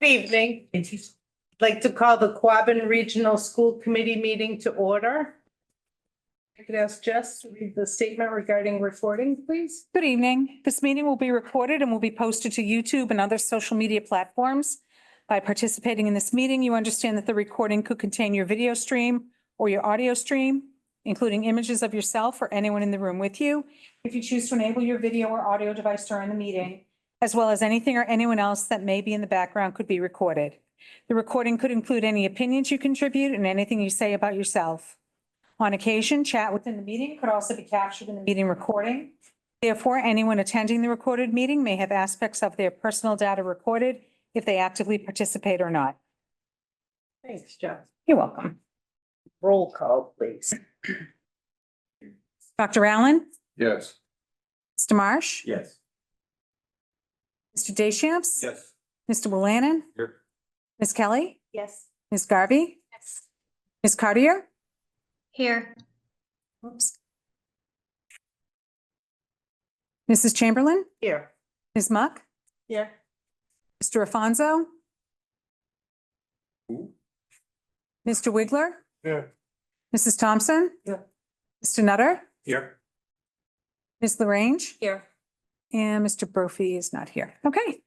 Good evening. I'd like to call the Quabbin Regional School Committee meeting to order. I could ask Jess to read the statement regarding recording, please. Good evening. This meeting will be recorded and will be posted to YouTube and other social media platforms. By participating in this meeting, you understand that the recording could contain your video stream or your audio stream, including images of yourself or anyone in the room with you. If you choose to enable your video or audio device during the meeting, as well as anything or anyone else that may be in the background could be recorded. The recording could include any opinions you contribute and anything you say about yourself. On occasion, chat within the meeting could also be captured in the meeting recording. Therefore, anyone attending the recorded meeting may have aspects of their personal data recorded if they actively participate or not. Thanks, Jess. You're welcome. Roll call, please. Dr. Allen? Yes. Mr. Marsh? Yes. Mr. Deschamps? Yes. Mr. Willanen? Here. Ms. Kelly? Yes. Ms. Garvey? Yes. Ms. Cartier? Here. Oops. Mrs. Chamberlain? Here. Ms. Muck? Here. Mr. Afonso? Mr. Wiggler? Here. Mrs. Thompson? Yeah. Mr. Nutter? Here. Ms. LaRange? Here. And Mr. Brophy is not here. Okay.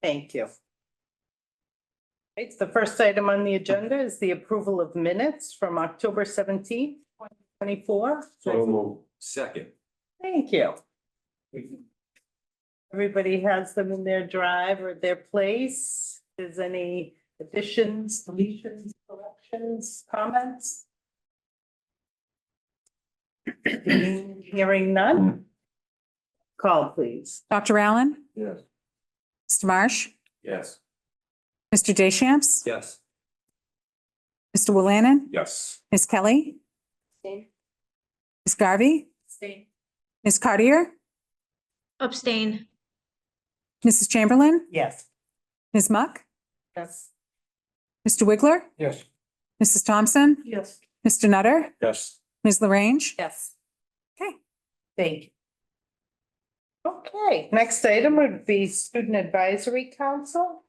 Thank you. It's the first item on the agenda is the approval of minutes from October 17th, 2024. So move. Second. Thank you. Everybody has them in their drive or their place. Is any additions, deletions, corrections, comments? Hearing none. Call, please. Dr. Allen? Yes. Mr. Marsh? Yes. Mr. Deschamps? Yes. Mr. Willanen? Yes. Ms. Kelly? Abstain. Ms. Garvey? Abstain. Ms. Cartier? Abstain. Mrs. Chamberlain? Yes. Ms. Muck? Yes. Mr. Wiggler? Yes. Mrs. Thompson? Yes. Mr. Nutter? Yes. Ms. LaRange? Yes. Okay. Thank you. Okay, next item would be Student Advisory Council.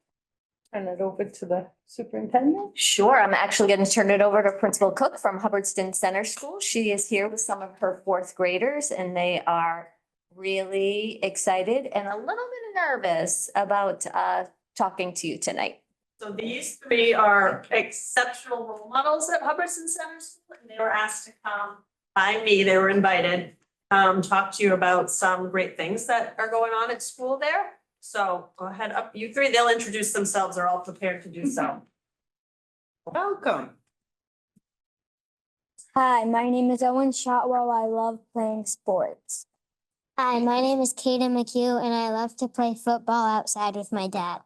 Turn it over to the superintendent. Sure, I'm actually going to turn it over to Principal Cook from Hubbardston Center School. She is here with some of her fourth graders and they are really excited and a little bit nervous about talking to you tonight. So these three are exceptional role models at Hubbardston Center School, and they were asked to come by me, they were invited, talk to you about some great things that are going on at school there. So go ahead up, you three, they'll introduce themselves, they're all prepared to do so. Welcome. Hi, my name is Owen Shotwell. I love playing sports. Hi, my name is Kaden McHugh, and I love to play football outside with my dad.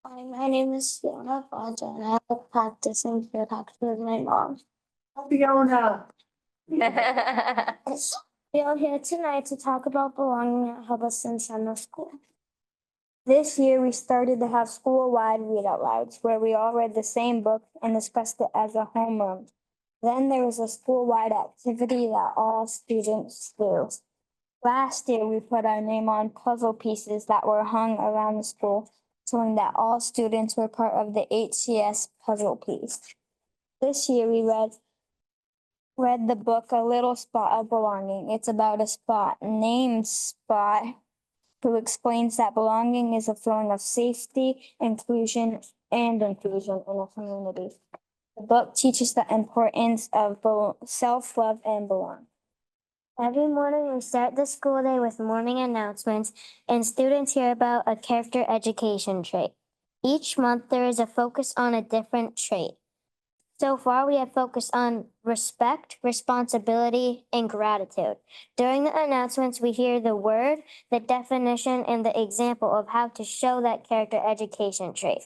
Hi, my name is Fiona Fonta, and I love practicing field hockey with my mom. Fiona. We are here tonight to talk about belonging at Hubbardston Center School. This year, we started to have school-wide read-out-louds, where we all read the same book and discussed it as a homeroom. Then there was a school-wide activity that all students do. Last year, we put our name on puzzle pieces that were hung around the school, showing that all students were part of the HCS puzzle piece. This year, we read the book A Little Spot of Belonging. It's about a spot named Spot, who explains that belonging is a feeling of safety, inclusion in a community. The book teaches the importance of self-love and belonging. Every morning, we start the school day with morning announcements, and students hear about a character education trait. Each month, there is a focus on a different trait. So far, we have focused on respect, responsibility, and gratitude. During the announcements, we hear the word, the definition, and the example of how to show that character education trait.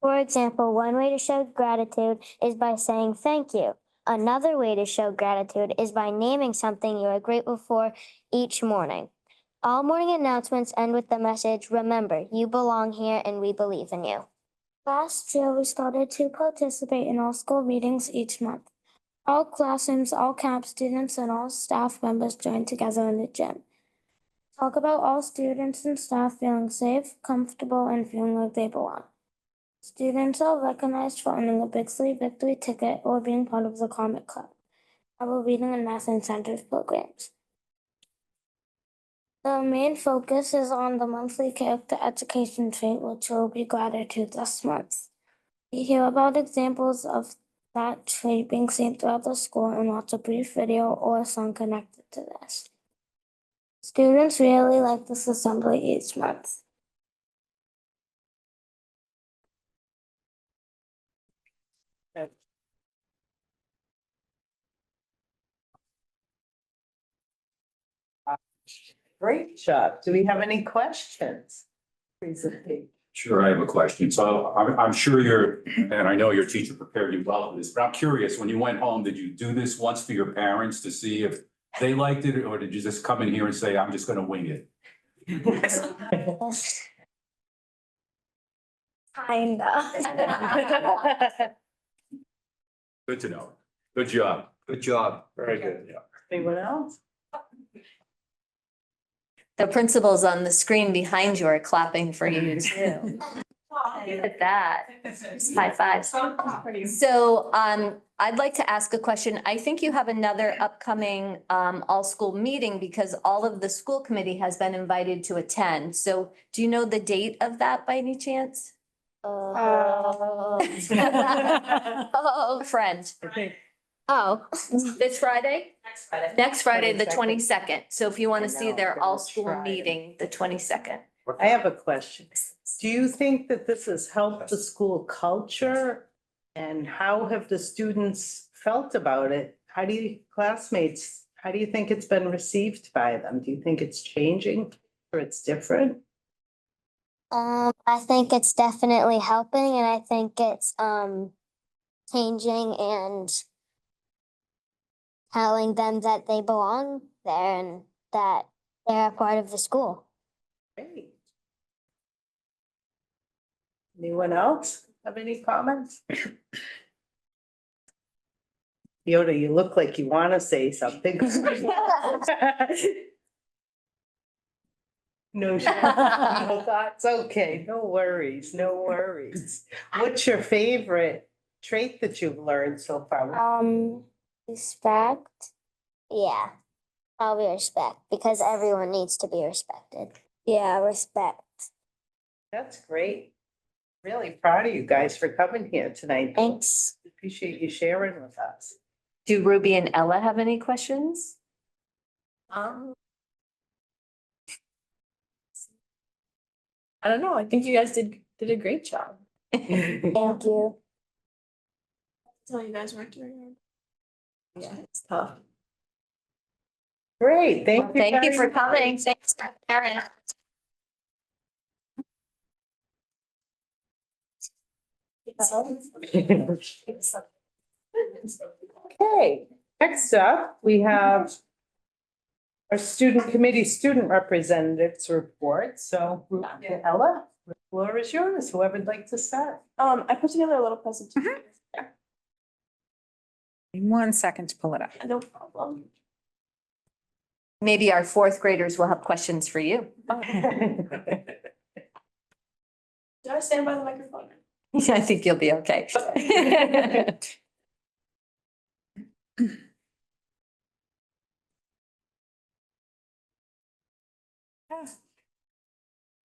For example, one way to show gratitude is by saying thank you. Another way to show gratitude is by naming something you are grateful for each morning. All morning announcements end with the message, remember, you belong here and we believe in you. Last year, we started to participate in all school meetings each month. All classrooms, all camp students, and all staff members joined together in the gym. Talk about all students and staff feeling safe, comfortable, and feeling like they belong. Students are recognized for earning a Bixley Victory ticket or being part of the Comic Club, our reading and math incentive programs. The main focus is on the monthly character education trait, which will be gratitude this month. We hear about examples of that trait being seen throughout the school and watch a brief video or a song connected to this. Students really like this assembly each month. Great job. Do we have any questions? Presentation. Sure, I have a question. So I'm sure and I know your teacher prepared you well for this, but I'm curious, when you went home, did you do this once for your parents to see if they liked it, or did you just come in here and say, I'm just gonna wing it? Kinda. Good to know. Good job. Good job. Very good. Anyone else? The principals on the screen behind you are clapping for you too. Look at that. High fives. So I'd like to ask a question. I think you have another upcoming all-school meeting because all of the school committee has been invited to attend. So do you know the date of that by any chance? Oh, friend. Oh, this Friday? Next Friday. Next Friday, the 22nd. 22nd. So if you want I to see know, their but it's all-school Friday. meeting, the 22nd. I have a question. Do you think that this has helped the school culture? And how have the students felt about it? How do you think it's been received by them? Do you think it's changing or it's different? I think it's definitely helping and I think it's changing and telling them that they belong there and that they're a part of the school. Great. Anyone else have any comments? Yoda, you look like you want to say something. No, no thoughts. Okay, no worries, no worries. What's your favorite trait that you've learned so far? Respect. Yeah, probably respect because everyone needs to be respected. Yeah, respect. That's great. Really proud of you guys for coming here tonight. Thanks. Appreciate you sharing with us. Do Ruby and Ella have any questions? I don't know. I think you guys did a great job. Thank you. Tell you guys weren't doing it. Yeah, it's tough. Great, thank you. Thank you very for much. coming. Thanks, Karen. Okay, next up, we have our student committee, student representatives report. So Ruth and Ella, the floor is yours, whoever'd like to start. I put together a little presentation. 1 second to pull it up. No problem. Maybe our fourth graders will have questions for you. Did I stand by the microphone? I think you'll be okay.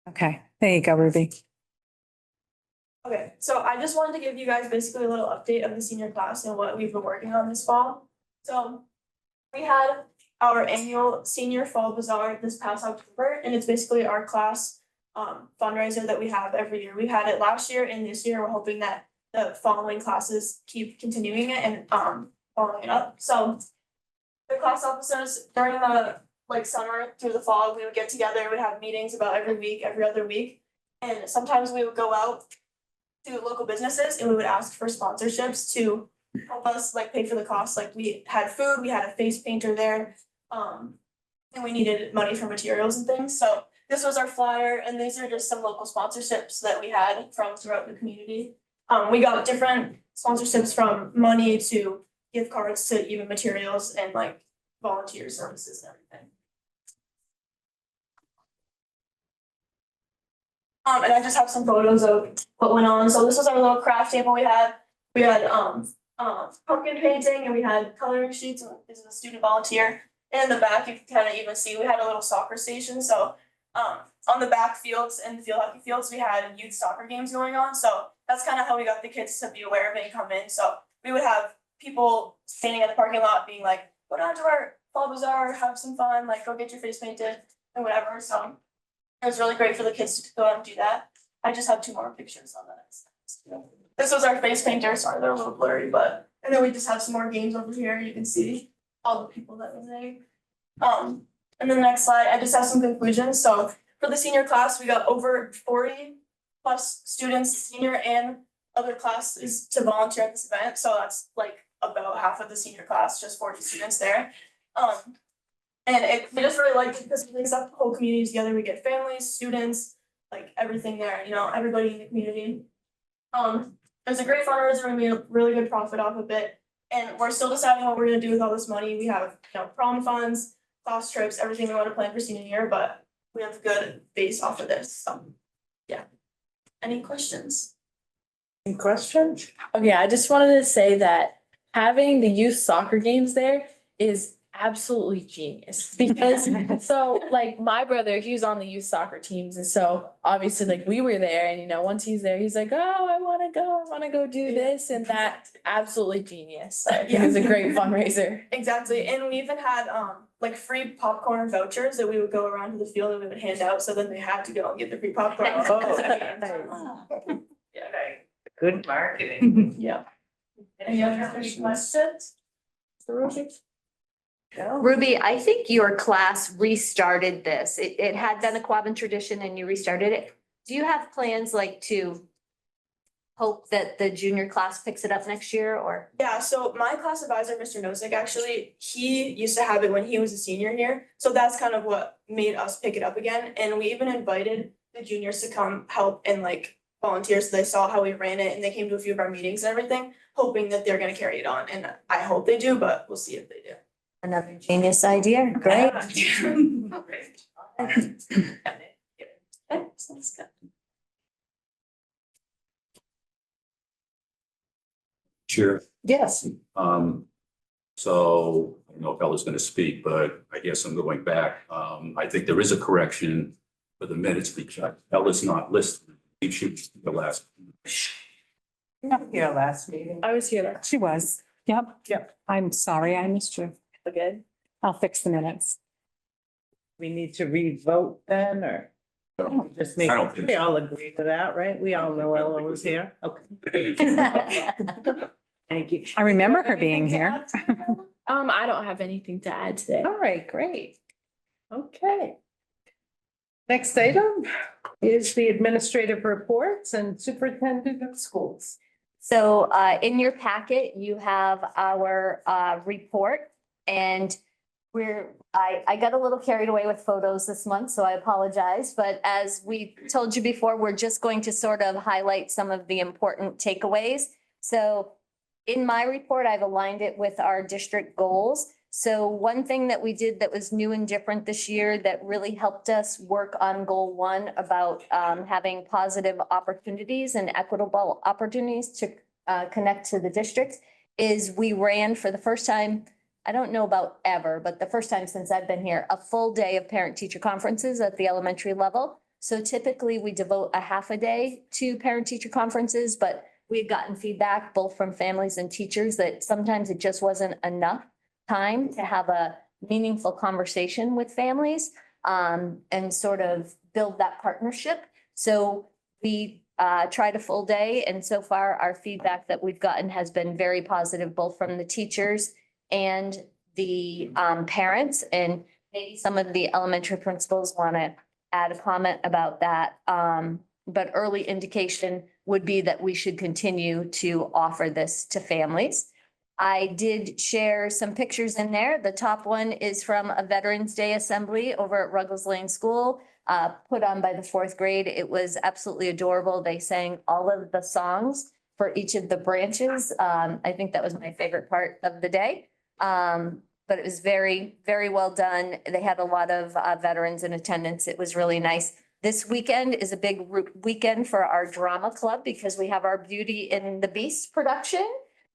Okay, there you go, Ruby. Okay, so I just wanted to give you guys basically a little update of the senior class and what we've been working on this fall. So we had our annual senior fall bazaar this past October, and it's basically our class fundraiser that we have every year. We had it last year and this year we're hoping that the following classes keep continuing it and following it up. So the class officers during the summer through the fall, we would get together, we'd have meetings about every week, every other week. And sometimes we would go out to local businesses and we would ask for sponsorships to help us pay for the costs. Like we had food, we had a face painter there. And we needed money for materials and things. So this was our flyer and these are just some local sponsorships that we had from throughout the community. We got different sponsorships from money to gift cards to even materials and volunteer services and everything. And I just have some photos of what went on. So this was our little craft table we had. We had pumpkin painting and we had coloring sheets. This is a student volunteer. And in the back, you can kind of even see we had a little soccer station. So on the back fields and the field hockey fields, we had youth soccer games going on. So that's kind of how we got the kids to be aware of it and come in. So we would have people standing in the parking lot being like, go down to our fall bazaar, have some fun, like go get your face painted and whatever. So it was really great for the kids to go out and do that. I just have 2 more pictures on that. This was our face painter. Sorry, they're a little blurry, but and then we just have some more games over here. You can see all the people that were there. And then the next slide, I just have some conclusions. So for the senior class, we got over 40 plus students, senior and other classes, to volunteer at this event. So that's like about half of the senior class, just 40 students there. And we just really like it because it brings up the whole community together. We get families, students, like everything there, you know, everybody in the community. It was a great fundraiser and we made a really good profit off of it. And we're still deciding what we're gonna do with all this money. We have, you know, prom funds, class trips, everything we want to plan for senior year, but we have a good base off of this, so, yeah. Any questions? Any questions? Okay, I just wanted to say that having the youth soccer games there is absolutely genius because so like my brother, he was on the youth soccer teams, and so obviously like we were there, and you know, once he's there, he's like, oh, I wanna go do this and that. Absolutely genius. I think it was a great fundraiser. Exactly, and we even had like free popcorn vouchers that we would go around to the field and we would hand out, so then they had to go and get the free popcorn. Oh, Yeah, good marketing. yeah. Any other questions? Ruby, I think your class restarted this. It had been a Quabbin tradition and you restarted it. Do you have plans like to hope that the junior class picks it up next year, or? Yeah, so my class advisor, Mr. Nozick, actually, he used to have it when he was a senior here. So that's kind of what made us pick it up again. And we even invited the juniors to come help and like volunteer. So they saw how we ran it and they came to a few of our meetings and everything, hoping that they're gonna carry it on. And I hope they do, but we'll see if they do. Another genius idea. Great. Great. Okay, sounds good. Sure. Yes. So I don't know if Ella's gonna speak, but I guess I'm going back. I think there is a correction for the minutes because Ella's not listed. She was the last. Not here last meeting. I was here that. She was. Yep. Yep. I'm sorry, I missed you. Good. I'll fix the minutes. We need to re-vote then, or just make, I don't think we so. all agree to that, right? We all know Ella was here. Okay. Thank you. I remember her being here. I don't have anything to add today. All right, great. Okay. Next item is the administrative reports and superintendent of schools. So in your packet, you have our report, and I got a little carried away with photos this month, so I apologize. But as we told you before, we're just going to sort of highlight some of the important takeaways. So in my report, I've aligned it with our district goals. So one thing that we did that was new and different this year that really helped us work on goal 1 about having positive opportunities and equitable opportunities to connect to the district is we ran for the first time, I don't know about ever, but the first time since I've been here, a full day of parent-teacher conferences at the elementary level. So typically we devote a half a day to parent-teacher conferences, but we had gotten feedback both from families and teachers that sometimes it just wasn't enough time to have a meaningful conversation with families and sort of build that partnership. So we tried a full day, and so far our feedback that we've gotten has been very positive, both from the teachers and the parents, and maybe some of the elementary principals want to add a comment about that. But early indication would be that we should continue to offer this to families. I did share some pictures in there. The top one is from a Veterans Day assembly over at Ruggles Lane School, put on by the 4th grade. It was absolutely adorable. They sang all of the songs for each of the branches. I think that was my favorite part of the day. But it was very, very well done. They had a lot of veterans in attendance. It was really nice. This weekend is a big weekend for our drama club because we have our Beauty and the Beast production.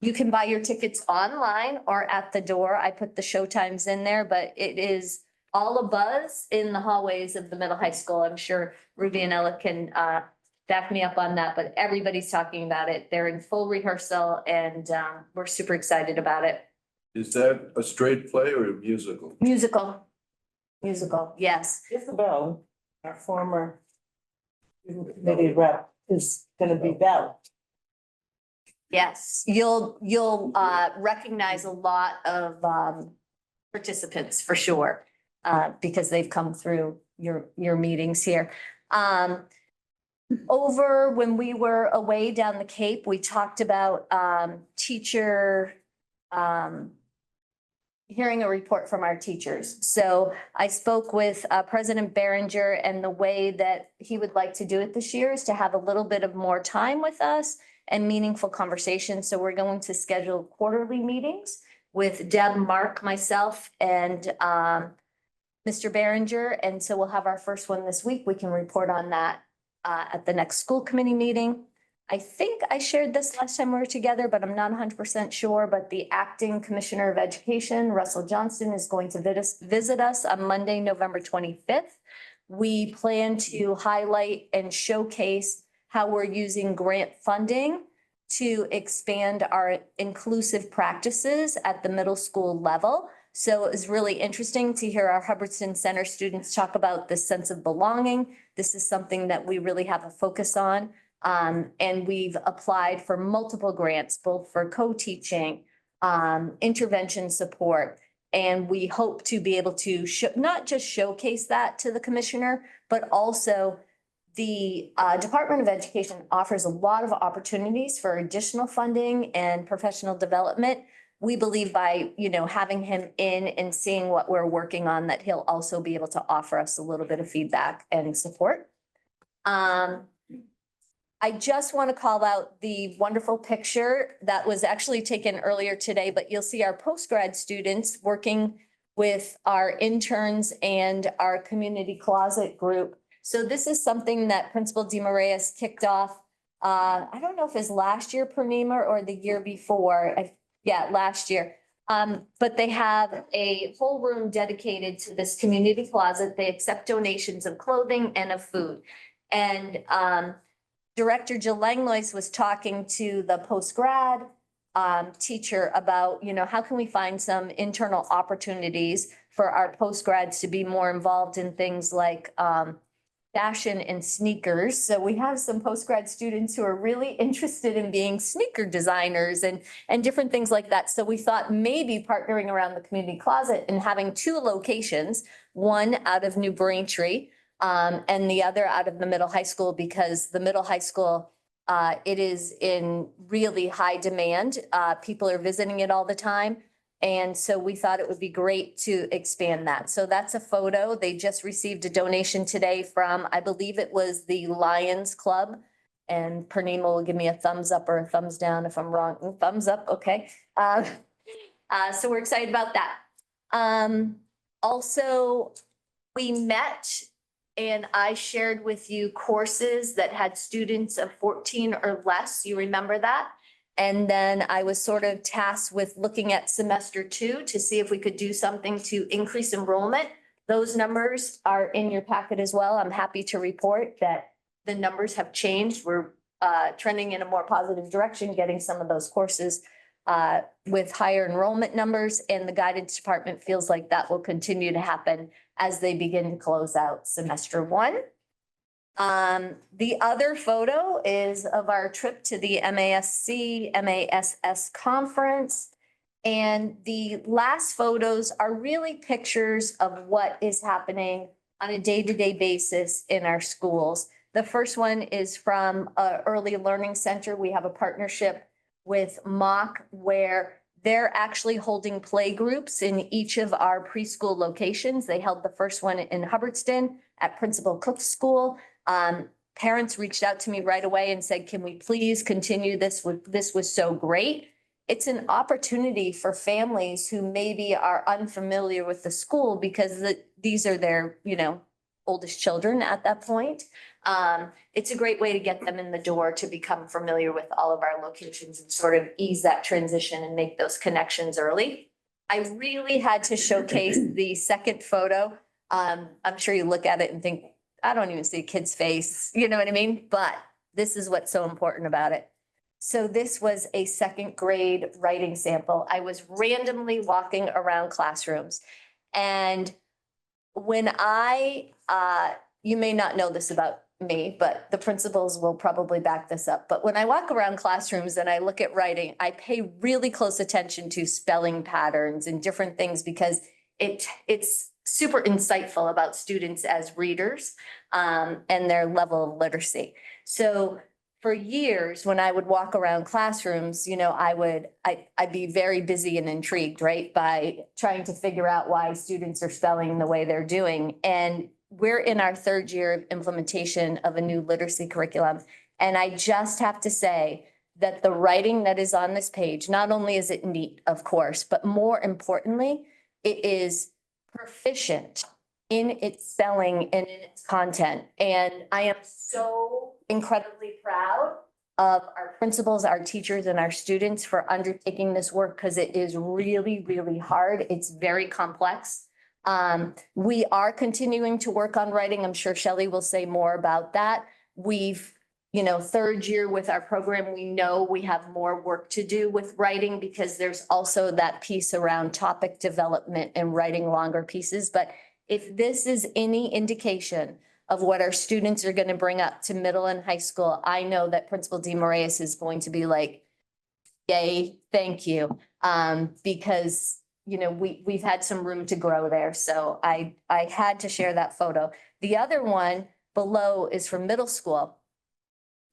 You can buy your tickets online or at the door. I put the show times in there, but it is all abuzz in the hallways of the middle high school. I'm sure Ruby and Ella can back me up on that, but everybody's talking about it. They're in full rehearsal and we're super excited about it. Is that a straight play or a musical? Musical. Musical, yes. Isabel, our former student committee rep, is gonna be Belle. Yes, you'll recognize a lot of participants for sure. Because they've come through your meetings here. Over when we were away down the Cape, we talked about teacher hearing a report from our teachers. So I spoke with President Berenger, and the way that he would like to do it this year is to have a little bit of more time with us and meaningful conversations. So we're going to schedule quarterly meetings with Deb, Mark, myself, and Mr. Berenger. And so we'll have our first one this week. We can report on that at the next school committee meeting. I think I shared this last time we were together, but I'm not 100% sure. But the acting commissioner of education, Russell Johnston, is going to visit us on Monday, November 25th. We plan to highlight and showcase how we're using grant funding to expand our inclusive practices at the middle school level. So it was really interesting to hear our Hubbardston Center students talk about this sense of belonging. This is something that we really have a focus on. And we've applied for multiple grants, both for co-teaching, intervention support. And we hope to be able to not just showcase that to the commissioner, but also the Department of Education offers a lot of opportunities for additional funding and professional development. We believe by, having him in and seeing what we're working on, that he'll also be able to offer us a little bit of feedback and support. I just want to call out the wonderful picture that was actually taken earlier today, but you'll see our post-grad students working with our interns and our community closet group. So this is something that Principal DeMarias kicked off. I don't know if it's last year, Purnima, or the year before. Last year. But they have a whole room dedicated to this community closet. They accept donations of clothing and of food. And Director Jill Langlois was talking to the post-grad teacher about, how can we find some internal opportunities for our post-grads to be more involved in things like fashion and sneakers. So we have some post-grad students who are really interested in being sneaker designers and different things like that. So we thought maybe partnering around the community closet and having two locations, one out of New Braintree, and the other out of the middle high school, because the middle high school, it is in really high demand. People are visiting it all the time. And so we thought it would be great to expand that. So that's a photo. They just received a donation today from, I believe it was the Lions Club. And Purnima will give me a thumbs up or a thumbs down if I'm wrong. Thumbs up, okay. So we're excited about that. Also, we met and I shared with you courses that had students of 14 or less. You remember that? And then I was sort of tasked with looking at semester 2 to see if we could do something to increase enrollment. Those numbers are in your packet as well. I'm happy to report that the numbers have changed. We're trending in a more positive direction, getting some of those courses with higher enrollment numbers, and the guidance department feels like that will continue to happen as they begin to close out semester 1. The other photo is of our trip to the MASS conference. And the last photos are really pictures of what is happening on a day-to-day basis in our schools. The first one is from Early Learning Center. We have a partnership with Mock where they're actually holding play groups in each of our preschool locations. They held the first one in Hubbardston at Principal Cook's School. Parents reached out to me right away and said, can we please continue this? This was so great. It's an opportunity for families who maybe are unfamiliar with the school because these are their, oldest children at that point. It's a great way to get them in the door to become familiar with all of our locations and sort of ease that transition and make those connections early. I really had to showcase the second photo. I'm sure you look at it and think, I don't even see a kid's face, you know what I mean? But this is what's so important about it. So this was a second grade writing sample. I was randomly walking around classrooms. And when you may not know this about me, but the principals will probably back this up. But when I walk around classrooms and I look at writing, I pay really close attention to spelling patterns and different things because it's super insightful about students as readers and their level of literacy. So for years, when I would walk around classrooms, you know, I'd be very busy and intrigued, right, by trying to figure out why students are spelling the way they're doing. And we're in our third year of implementation of a new literacy curriculum. And I just have to say that the writing that is on this page, not only is it neat, of course, but more importantly, it is proficient in its spelling and in its content. And I am so incredibly proud of our principals, our teachers, and our students for undertaking this work because it is really, really hard. It's very complex. We are continuing to work on writing. I'm sure Shelley will say more about that. We've, you know, third year with our program, we know we have more work to do with writing because there's also that piece around topic development and writing longer pieces. But if this is any indication of what our students are going to bring up to middle and high school, I know that Principal DeMarias is going to be like, yay, thank you. Because, you know, we've had some room to grow there. So I had to share that photo. The other one below is from middle school.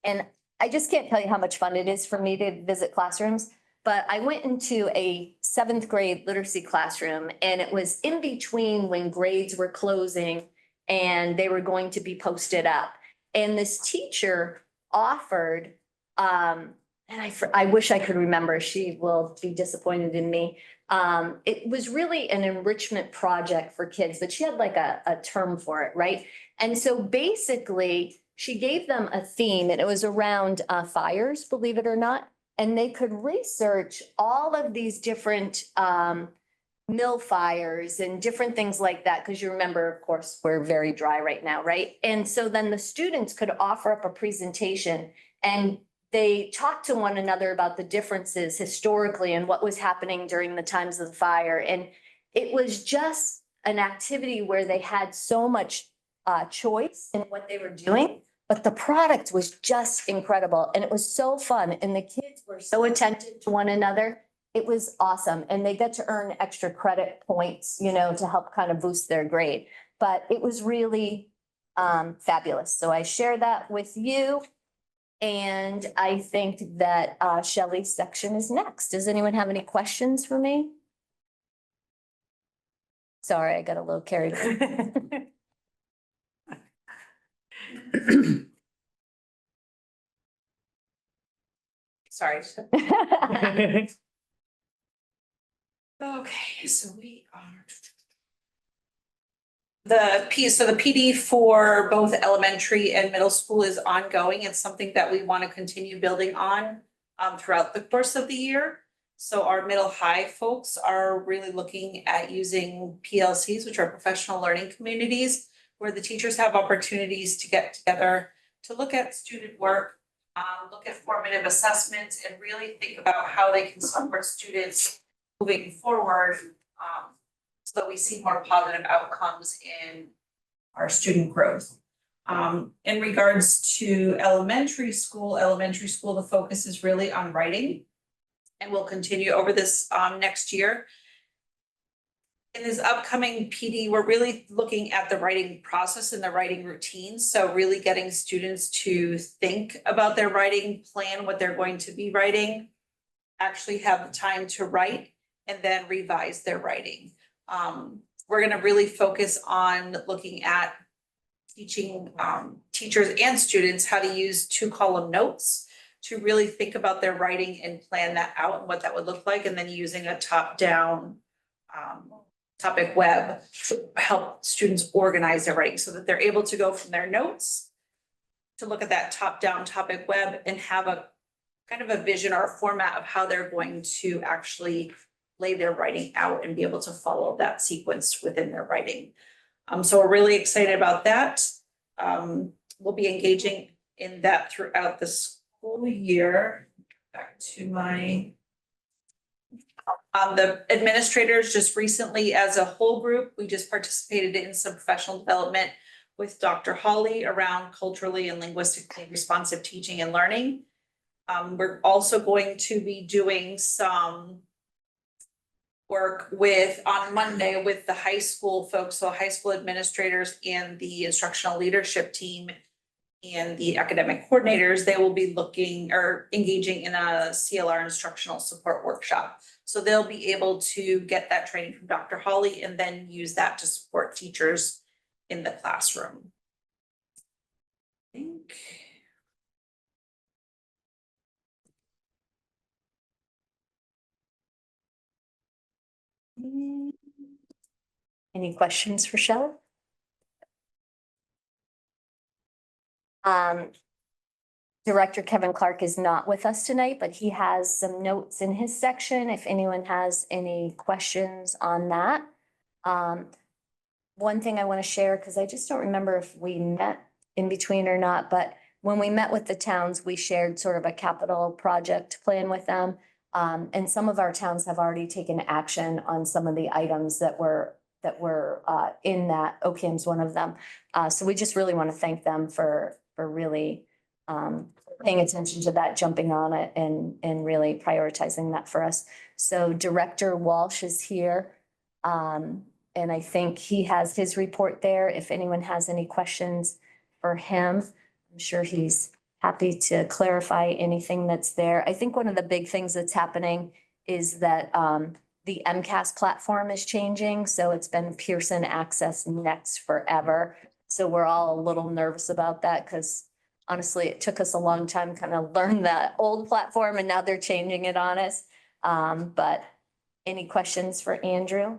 And I just can't tell you how much fun it is for me to visit classrooms. But I went into a 7th grade literacy classroom and it was in between when grades were closing and they were going to be posted up. And this teacher offered, and I wish I could remember, she will be disappointed in me. It was really an enrichment project for kids, but she had like a term for it, right? And so basically she gave them a theme and it was around fires, believe it or not. And they could research all of these different mill fires and different things like that. Because you remember, of course, we're very dry right now, right? And so then the students could offer up a presentation and they talked to one another about the differences historically and what was happening during the times of the fire. And it was just an activity where they had so much choice in what they were doing. But the product was just incredible and it was so fun and the kids were so attentive to one another. It was awesome and they get to earn extra credit points, you know, to help kind of boost their grade. But it was really fabulous. So I share that with you. And I think that Shelley's section is next. Does anyone have any questions for me? Sorry, I got a little carried away. Sorry. Okay, so we are. The PD for both elementary and middle school is ongoing. It's something that we want to continue building on throughout the course of the year. So our middle high folks are really looking at using PLCs, which are professional learning communities, where the teachers have opportunities to get together to look at student work, look at formative assessments, and really think about how they can support students moving forward, so that we see more positive outcomes in our student growth. In regards to elementary school, the focus is really on writing, and will continue over this next year. In this upcoming PD, we're really looking at the writing process and the writing routines. So really getting students to think about their writing, plan what they're going to be writing, actually have the time to write, and then revise their writing. We're going to really focus on looking at teaching teachers and students how to use 2-column notes to really think about their writing and plan that out and what that would look like, and then using a top-down topic web to help students organize their writing so that they're able to go from their notes to look at that top-down topic web and have a kind of a vision or a format of how they're going to actually lay their writing out and be able to follow that sequence within their writing. So we're really excited about that. We'll be engaging in that throughout the school year. Back to my the administrators just recently as a whole group, we just participated in some professional development with Dr. Holly around culturally and linguistically responsive teaching and learning. We're also going to be doing some work on Monday with the high school folks, so high school administrators and the instructional leadership team and the academic coordinators. They will be looking or engaging in a CLR instructional support workshop. So they'll be able to get that training from Dr. Holly and then use that to support teachers in the classroom. I think. Any questions for Shelley? Director Kevin Clark is not with us tonight, but he has some notes in his section if anyone has any questions on that. One thing I want to share, because I just don't remember if we met in between or not, but when we met with the towns, we shared sort of a capital project plan with them. And some of our towns have already taken action on some of the items that were in that. OCAM's one of them. So we just really want to thank them for really paying attention to that, jumping on it and really prioritizing that for us. So Director Walsh is here. And I think he has his report there. If anyone has any questions for him, I'm sure he's happy to clarify anything that's there. I think one of the big things that's happening is that the MCAS platform is changing. So it's been Pearson Access Next forever. So we're all a little nervous about that because honestly, it took us a long time to kind of learn that old platform and now they're changing it on us. But any questions for Andrew?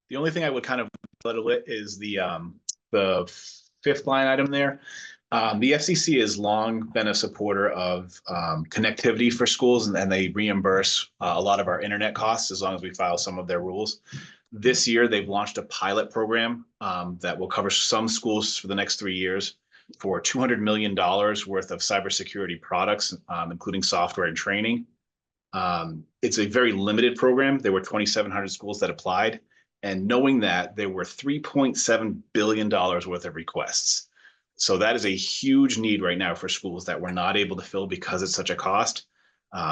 The only thing I would kind of little bit is the fifth line item there. The FCC has long been a supporter of connectivity for schools, and they reimburse a lot of our internet costs as long as we file some of their rules. This year, they've launched a pilot program that will cover some schools for the next 3 years for $200 million worth of cybersecurity products, including software and training. It's a very limited program. There were 2,700 schools that applied. And knowing that there were $3.7 billion worth of requests. So that is a huge need right now for schools that we're not able to fill because it's such a cost.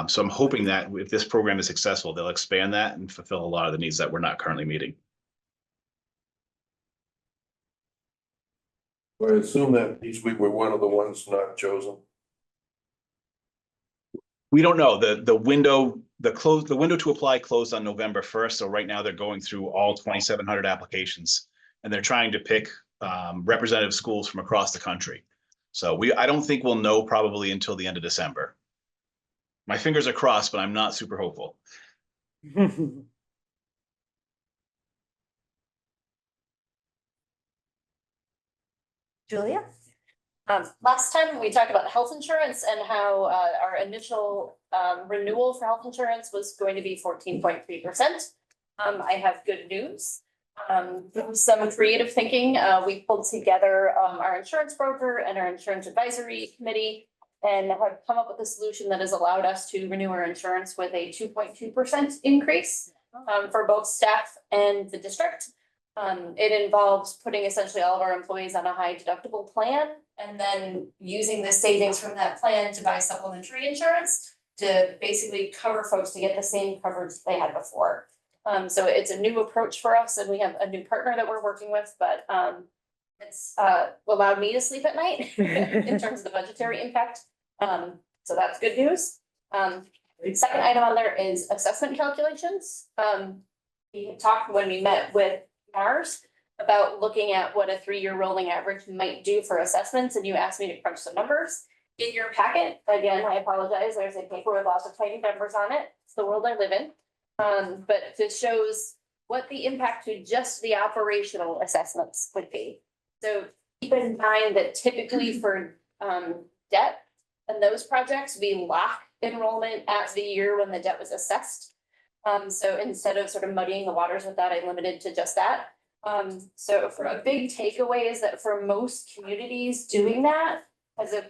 So I'm hoping that if this program is successful, they'll expand that and fulfill a lot of the needs that we're not currently meeting. I assume that these we were one of the ones not chosen. We don't know. The window to apply closed on November 1st. So right now they're going through all 2,700 applications and they're trying to pick representative schools from across the country. So I don't think we'll know probably until the end of December. My fingers are crossed, but I'm not super hopeful. Julia? Last time we talked about health insurance and how our initial renewal for health insurance was going to be 14.3%. I have good news. Through some creative thinking, we pulled together our insurance broker and our insurance advisory committee and have come up with a solution that has allowed us to renew our insurance with a 2.2% increase for both staff and the district. It involves putting essentially all of our employees on a high deductible plan and then using the savings from that plan to buy supplementary insurance to basically cover folks to get the same coverage they had before. So it's a new approach for us and we have a new partner that we're working with, but it's allowed me to sleep at night in terms of the budgetary impact. So that's good news. The second item on there is assessment calculations. We had talked when we met with ours about looking at what a 3-year rolling average might do for assessments, and you asked me to crunch some numbers. In your packet, again, I apologize, there's a paper with lots of tiny numbers on it, it's the world I live in. But this shows what the impact to just the operational assessments would be. So keep in mind that typically for debt and those projects, we lock enrollment at the year when the debt was assessed. So instead of sort of muddying the waters with that, I limited to just that. So for a big takeaway is that for most communities, doing that has a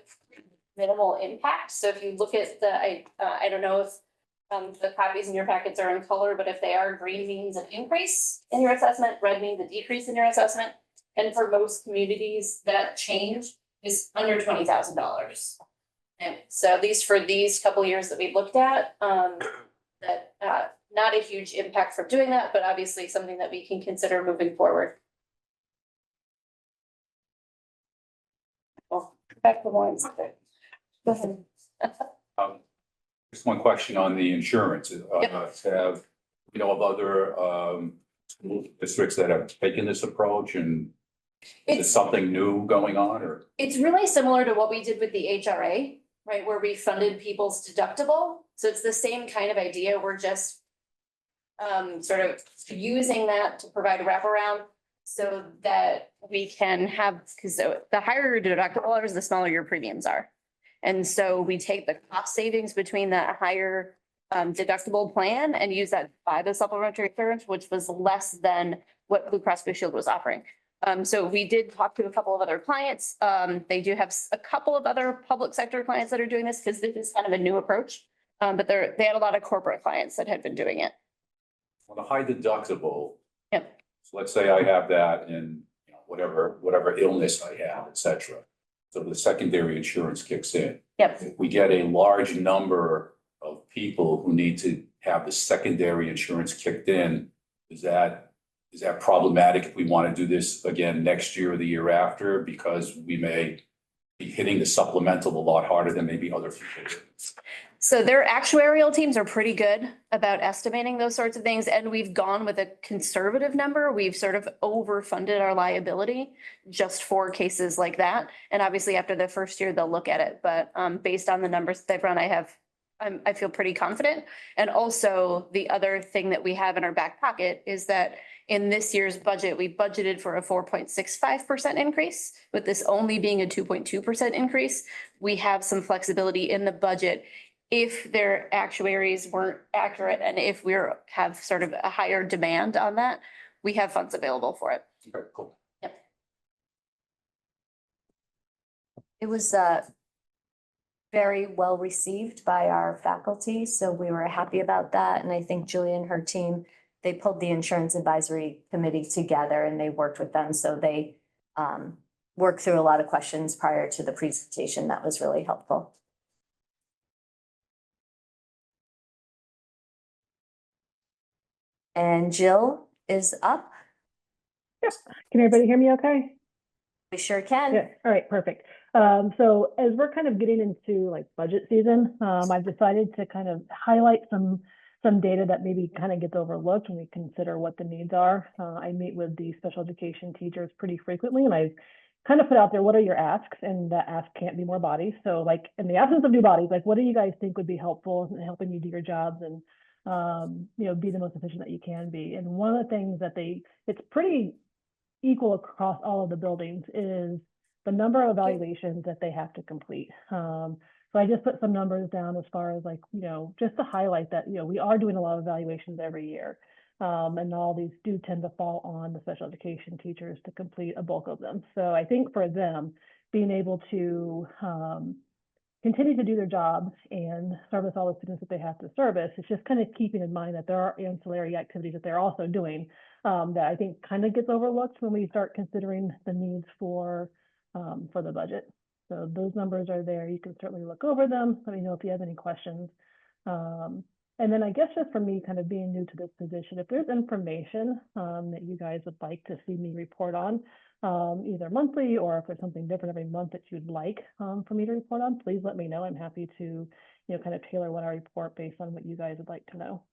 minimal impact. So if you look at the, I don't know if the copies in your packets are in color, but if they are, green means an increase in your assessment, red means a decrease in your assessment. And for most communities, that change is under $20,000. And so at least for these couple of years that we've looked at, that not a huge impact from doing that, but obviously something that we can consider moving forward. Well, back to Lauren's. Go ahead. Just one question on the insurance. Have, you know, of other school districts that have taken this approach, and is it It's, something new going on, or? it's really similar to what we did with the HRA, right, where we funded people's deductible. So it's the same kind of idea. We're just sort of using that to provide a wraparound so that we can have, because the higher your deductible is, the smaller your premiums are. And so we take the cost savings between that higher deductible plan and use that to buy the supplementary insurance, which was less than what Blue Cross Blue Shield was offering. So we did talk to a couple of other clients. They do have a couple of other public sector clients that are doing this because this is kind of a new approach. But they had a lot of corporate clients that had been doing it. On a high deductible. Yep. So let's say I have that in, you know, whatever illness I have, et cetera. So the secondary insurance kicks in. Yep. If we get a large number of people who need to have the secondary insurance kicked in, is that problematic if we want to do this again next year or the year after? Because we may be hitting the supplemental a lot harder than maybe other people. So their actuarial teams are pretty good about estimating those sorts of things, and we've gone with a conservative number. We've sort of overfunded our liability just for cases like that. And obviously after the first year, they'll look at it, but based on the numbers they've run, I feel pretty confident. And also the other thing that we have in our back pocket is that in this year's budget, we budgeted for a 4.65% increase, with this only being a 2.2% increase. We have some flexibility in the budget if their actuaries weren't accurate and if have sort of a higher demand on that, we have funds available for it. Okay, cool. Yep. It was very well received by our faculty, so we were happy about that. And I think Julie and her team, they pulled the insurance advisory committee together and they worked with them. So they worked through a lot of questions prior to the presentation. That was really helpful. And Jill is up. Yep. Can everybody hear me okay? We sure can. Yeah. All right, perfect. So as we're kind of getting into like budget season, I've decided to kind of highlight some data that maybe kind of gets overlooked when we consider what the needs are. I meet with the special education teachers pretty frequently, and I've kind of put out there, what are your asks? And the ask can't be more bodies. So like in the absence of new bodies, like what do you guys think would be helpful in helping you do your jobs and you know, be the most efficient that you can be? And one of the things that it's pretty equal across all of the buildings is the number of evaluations that they have to complete. So I just put some numbers down as far as like, you know, just to highlight that, you know, we are doing a lot of evaluations every year. And all these do tend to fall on the special education teachers to complete a bulk of them. So I think for them, being able to continue to do their jobs and service all the students that they have to service, it's just kind of keeping in mind that there are ancillary activities that they're also doing that I think kind of gets overlooked when we start considering the needs for the budget. So those numbers are there. You can certainly look over them. Let me know if you have any questions. And then I guess just for me kind of being new to this position, if there's information that you guys would like to see me report on, either monthly or if there's something different every month that you'd like for me to report on, please let me know. I'm happy to, you know, kind of tailor what I report based on what you guys would like to know.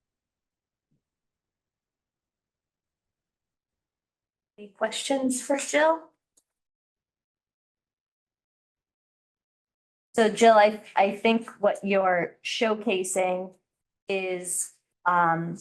Any questions for Jill? So Jill, I think what you're showcasing is, and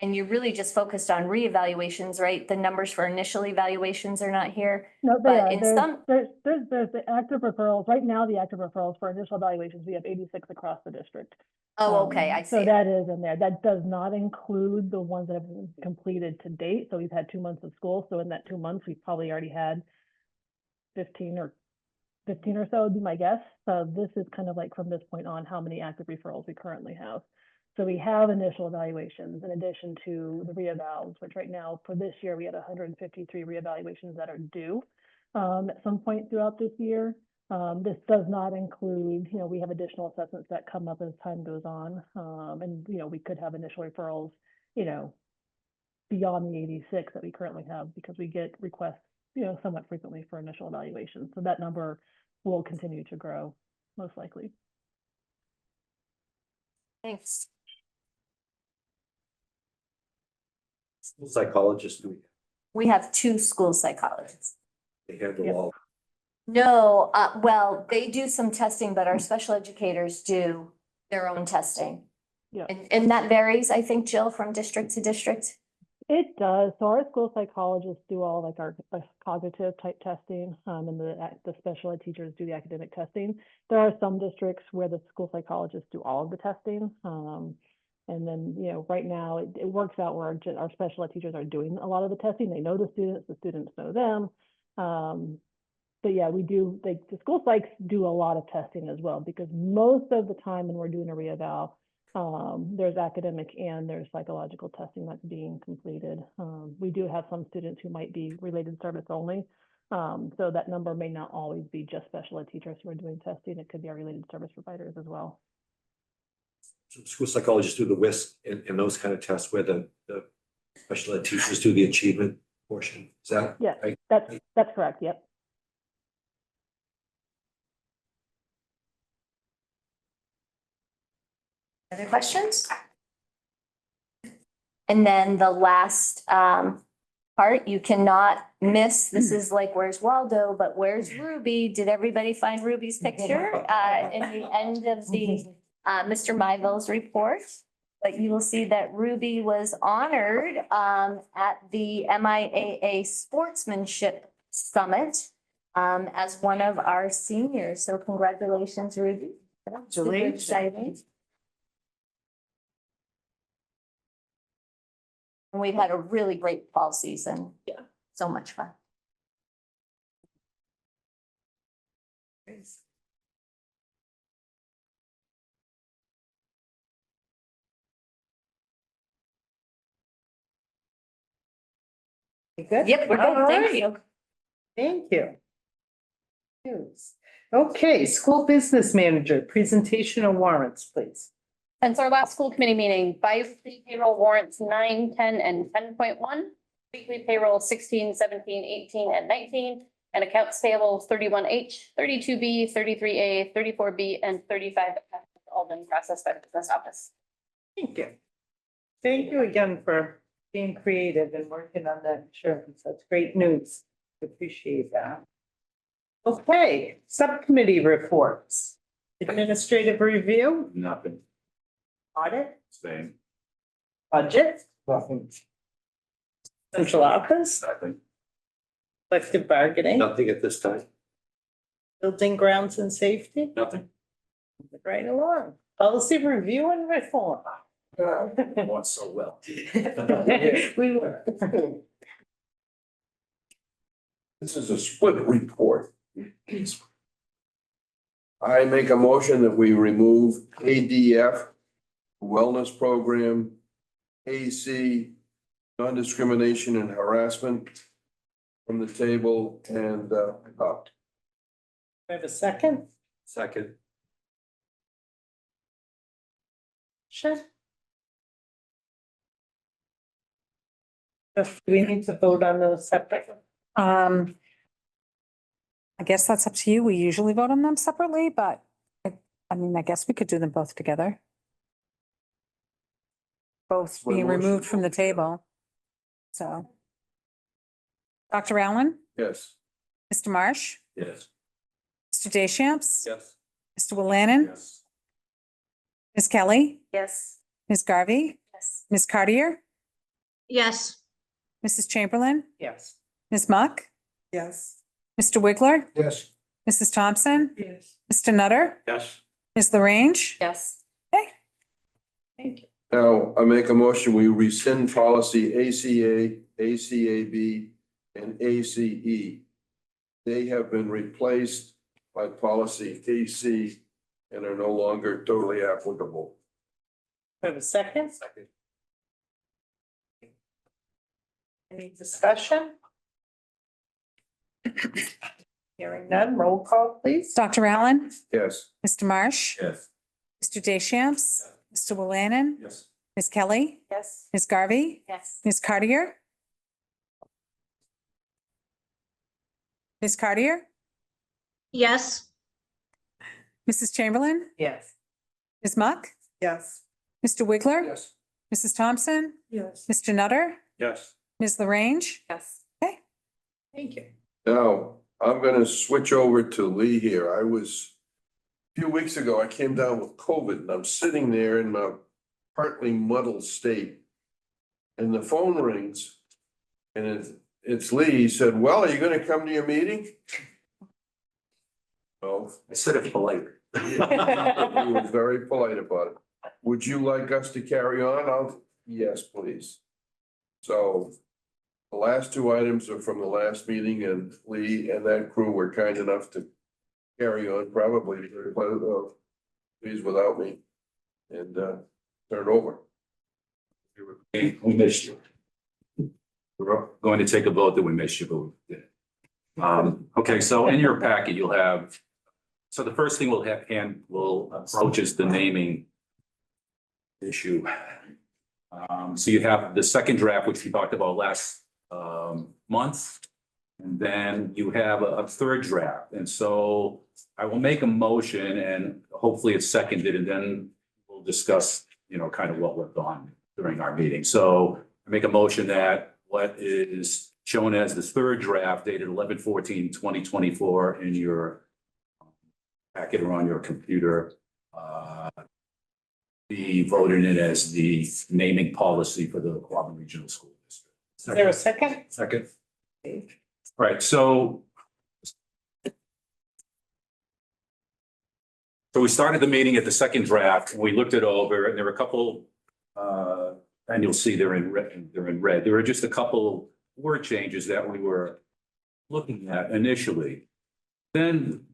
you're really just focused on reevaluations, right? The numbers for initial evaluations are not here. No, they But are. in There's, some- there's the active referrals. Right now, the active referrals for initial evaluations, we have 86 across the district. Oh, okay, I So see. that is in there. That does not include the ones that have been completed to date. So we've had 2 months of school. So in that 2 months, we've probably already had 15 or so would be my guess. So this is kind of like from this point on, how many active referrals we currently have. So we have initial evaluations in addition to the reevals, which right now for this year, we had 153 reevaluations that are due at some point throughout this year. This does not include, we have additional assessments that come up as time goes on. And, we could have initial referrals, beyond the 86 that we currently have because we get requests, somewhat frequently for initial evaluations. So that number will continue to grow, most likely. Thanks. School psychologists, do We have 2 school psychologists. they handle Yep. all? No, well, they do some testing, but our special educators do their own testing. Yeah. And that varies, I think, Jill, from district to district. It does. So our school psychologists do all like our cognitive type testing, and the special ed teachers do the academic testing. There are some districts where the school psychologists do all of the testing. And then, right now it works out where our special ed teachers are doing a lot of the testing. They know the students know them. But yeah, we do, the school psychs do a lot of testing as well, because most of the time when we're doing a reeval, there's academic and there's psychological testing that's being completed. We do have some students who might be related service only. So that number may not always be just special ed teachers who are doing testing. It could be our related service providers as well. So school psychologists do the WISC and those kind of tests where the special ed teachers do the achievement portion. Is that? Yeah, right? that's correct. Yep. Other questions? And then the last part, you cannot miss, this is like, where's Waldo, but where's Ruby? Did everybody find Ruby's picture in the end of the Mr. Myville's report? But you will see that Ruby was honored at the MIAA Sportsmanship Summit as one of our seniors. So congratulations, Ruby. Super exciting. And we've had a really great fall season. Yeah. So much fun. Good? Yep, we're good. All Thank right. you. Thank you. News. Okay, school business manager, presentation of warrants, please. Since our last school committee meeting, bi-weekly payroll warrants 9, 10, and 10.1, weekly payroll 16, 17, 18, and 19, and accounts payable 31H, 32B, 33A, 34B, and 35 have all been processed by the business office. Thank you. Thank you again for being creative and working on that insurance. That's great news. Appreciate that. Okay, subcommittee reports. Administrative review, Nothing. audit, Same. budget, central office, Nothing. collective bargaining, Nothing at this time. building grounds and safety, Nothing. right along. Policy review and reform. Going so well. We were. This is a split report. I make a motion that we remove ADF, wellness program, AC, non-discrimination and harassment from the table and adopt. We have a second? Second. Sure. Do we need to vote on those separately? I guess that's up to you. We usually vote on them separately, but I mean, I guess we could do them both together. Both Well, being motion removed from the both together. table. So. Dr. Allen, Yes. Mr. Marsh, Yes. Mr. Mr. Deschamps. Yes. Mr. Willannon. Yes. Ms. Kelly. Yes. Ms. Garvey. Yes. Ms. Cartier. Yes. Mrs. Chamberlain. Yes. Ms. Muck. Yes. Mr. Wiggler. Yes. Mrs. Thompson. Yes. Mr. Nutter. Yes. Ms. LaRange. Yes. Thank you. Now, I make a motion, we rescind policy ACA, ACAB, and ACE. They have been replaced by policy AC and are no longer totally applicable. Have a second? Second. Any discussion? Hearing none, roll call, please. Dr. Allen. Yes. Mr. Marsh. Yes. Mr. Deschamps. Mr. Willannon. Yes. Ms. Kelly. Yes. Ms. Garvey. Yes. Ms. Cartier. Ms. Cartier. Yes. Mrs. Chamberlain. Yes. Ms. Muck. Yes. Mr. Wiggler. Yes. Mrs. Thompson. Yes. Mr. Nutter. Yes. Ms. LaRange. Yes. Thank you. Now, I'm gonna switch over to Lee here. A few weeks ago, I came down with COVID and I'm sitting there in my partly muddled state. And the phone rings and it's Lee. He said, well, are you gonna come to your meeting? Oh, I said it politely. he was very polite about it. Would you like us to carry on? Yes, please. So the last two items are from the last meeting and Lee and that crew were kind enough to carry on, probably please without me and turn it over. We missed you. We're going to take a vote that we missed you, but we did. Okay, so in your packet, you'll have, so the first thing we'll approach is the naming issue. So you have the second draft, which we talked about last month. And then you have a third draft. And so I will make a motion and hopefully it's seconded and then we'll discuss, kind of what went on during our meeting. So I make a motion that what is shown as the third draft dated 11/14/2024 in your packet or on your computer be voted in as the naming policy for the Quabbin Regional School District. Is there a second? Second. Right, so we started the meeting at the second draft, and we looked it over, and there were a couple, and you'll see they're in red. There were just a couple word changes that we were looking at initially. Then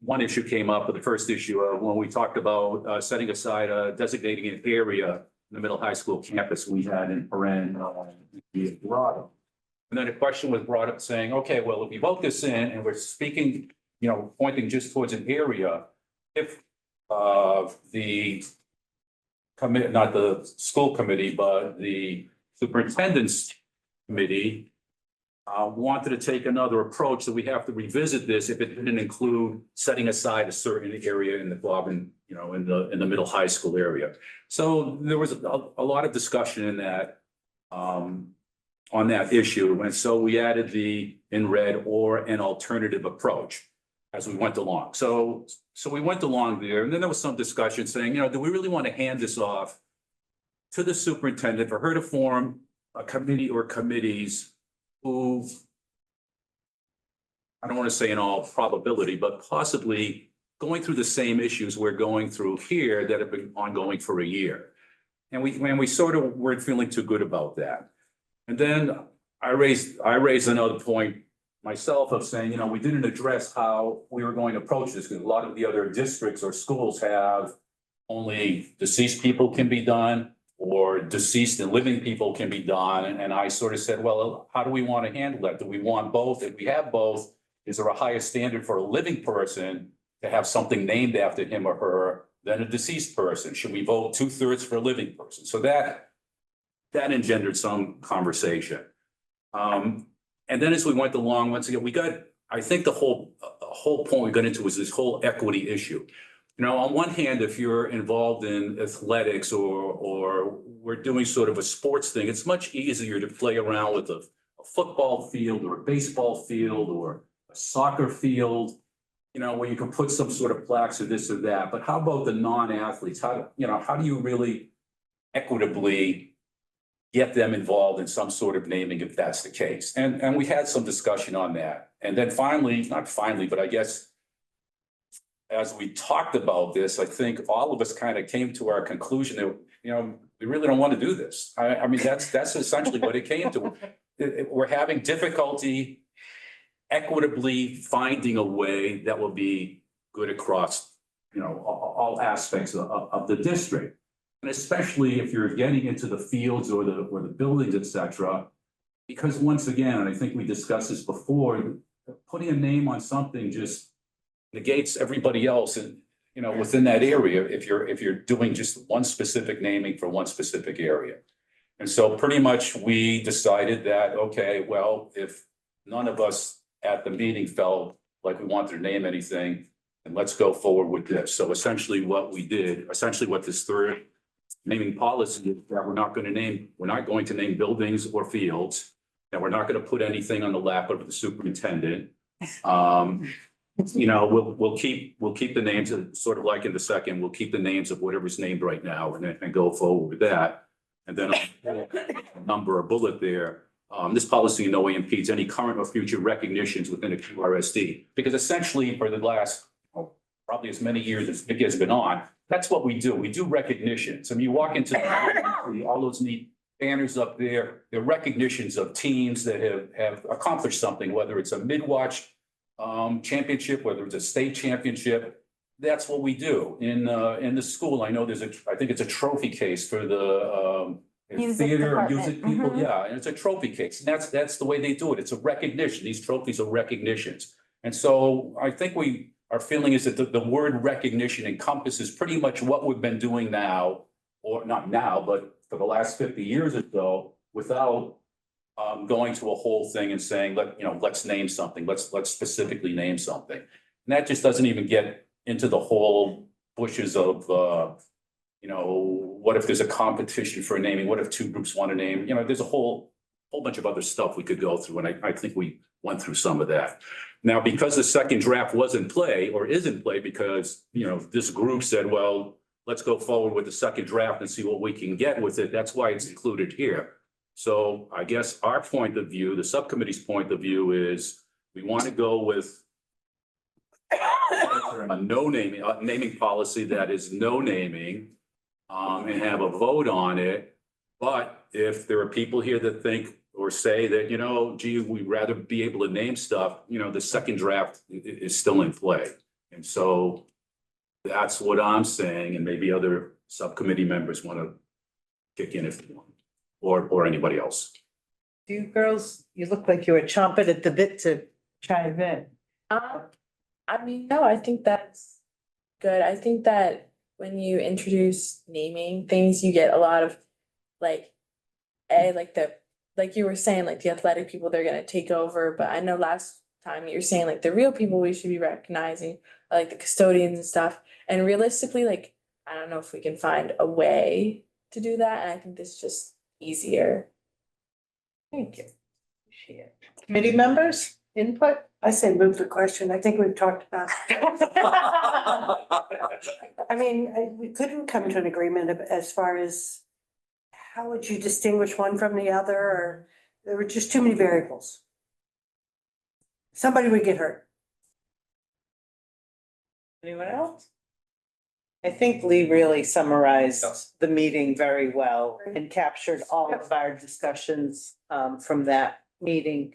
one issue came up with the first issue when we talked about setting aside designating an area in the middle high school campus we had in Paren, Dorado. And then a question was brought up saying, okay, well, if we vote this in and we're speaking, pointing just towards an area, if the commit, not the school committee, but the superintendent's committee wanted to take another approach, that we have to revisit this if it didn't include setting aside a certain area in the Quabbin, in the middle high school area. So there was a lot of discussion in that on that issue. And so we added the in red or an alternative approach as we went along. So we went along there, and then there was some discussion saying, do we really want to hand this off to the superintendent for her to form a committee or committees who, I don't want to say in all probability, but possibly going through the same issues we're going through here that have been ongoing for a year. And we sort of weren't feeling too good about that. And then I raised another point myself of saying, we didn't address how we were going to approach this, because a lot of the other districts or schools have only deceased people can be done, or deceased and living people can be done. And I sort of said, well, how do we want to handle that? Do we want both? If we have both, is there a higher standard for a living person to have something named after him or her than a deceased person? Should we vote 2/3 for a living person? So that engendered some conversation. And then as we went along, once again, I think the whole point we got into was this whole equity issue. On one hand, if you're involved in athletics or we're doing sort of a sports thing, it's much easier to play around with a football field or a baseball field or a soccer field where you can put some sort of plaques or this or that, but how about the non-athletes? How do you really equitably get them involved in some sort of naming if that's the case? And we had some discussion on that. And then finally, not finally, but I guess as we talked about this, I think all of us kind of came to our conclusion that, we really don't want to do this. I mean, that's essentially what it came to. We're having difficulty equitably finding a way that will be good across, all aspects of the district. And especially if you're getting into the fields or the buildings, et cetera, because once again, and I think we discussed this before, putting a name on something just negates everybody else and, within that area, if you're doing just one specific naming for one specific area. And so pretty much we decided that, okay, well, if none of us at the meeting felt like we wanted to name anything, then let's go forward with this. So essentially what this third naming policy is that we're not going to name buildings or fields, that we're not going to put anything on the lap of the superintendent. We'll keep the names of, sort of like in the second, we'll keep the names of whatever's named right now and go forward with that. And then a number or bullet there. This policy in no way impedes any current or future recognitions within a QRSD, because essentially for the last probably as many years as Nick has been on, that's what we do. We do recognitions. I mean, you walk into all those neat banners up there. They're recognitions of teams that have accomplished something, whether it's a mid-watch championship, whether it's a state championship. That's what we do in the school. I know I think it's a trophy case for the theater or music people. Yeah, and it's a trophy case. And that's the way they do it. It's a recognition. These trophies are recognitions. And so I think our feeling is that the word recognition encompasses pretty much what we've been doing now, or not now, but for the last 50 years or so, without going to a whole thing and saying, let's name something, let's specifically name something. And that just doesn't even get into the whole bushes of, what if there's a competition for naming? What if two groups want to name? There's a whole bunch of other stuff we could go through. And I think we went through some of that. Now, because the second draft was in play or is in play because, this group said, well, let's go forward with the second draft and see what we can get with it. That's why it's included here. So I guess our point of view, the subcommittee's point of view is we want to go with a naming policy that is no naming, and have a vote on it. But if there are people here that think or say that, gee, we'd rather be able to name stuff, the second draft is still in play. And so that's what I'm saying. And maybe other subcommittee members want to kick in if they want, or anybody else. You girls, you look like you were chomping at the bit to chime in. No, I think that's good. I think that when you introduce naming things, you get a lot of like you were saying, like the athletic people, they're gonna take over. But I know last time you were saying like the real people we should be recognizing, like the custodians and stuff. And realistically, like, I don't know if we can find a way to do that. And I think this is just easier. Thank you. Appreciate it. Committee members, input? I say move the question. I think we've talked about it. I mean, we couldn't come to an agreement as far as how would you distinguish one from the other, or there were just too many variables. Somebody would get hurt. Anyone else? I think Lee really summarized the meeting very well and captured all of our discussions from that meeting.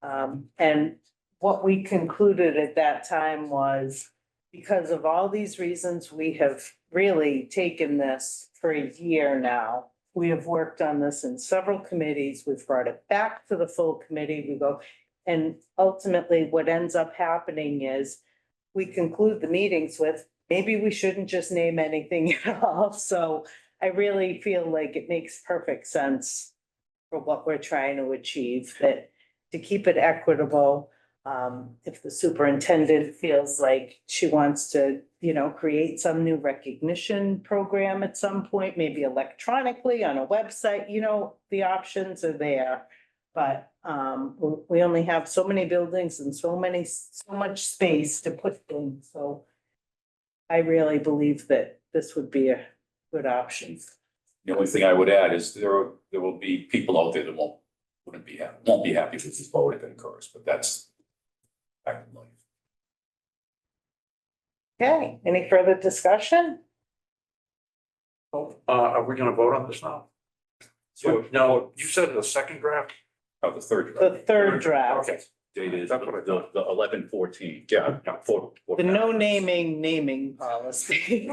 And what we concluded at that time was, because of all these reasons, we have really taken this for a year now. We have worked on this in several committees. We've brought it back to the full committee. And ultimately what ends up happening is we conclude the meetings with, maybe we shouldn't just name anything at all. So I really feel like it makes perfect sense for what we're trying to achieve, that to keep it equitable. If the superintendent feels like she wants to, create some new recognition program at some point, maybe electronically on a website, the options are there. But we only have so many buildings and so much space to put things, so I really believe that this would be a good option. The only thing I would add is there will be people out there that won't be happy with this vote if it occurs, but that's fact of life. Okay, any further discussion? Are we gonna vote on this now? So, no, you said the second draft? Oh, the third The draft. third draft, Okay. Date is That's what I the 11/14. Yeah, no, four. the no naming policy.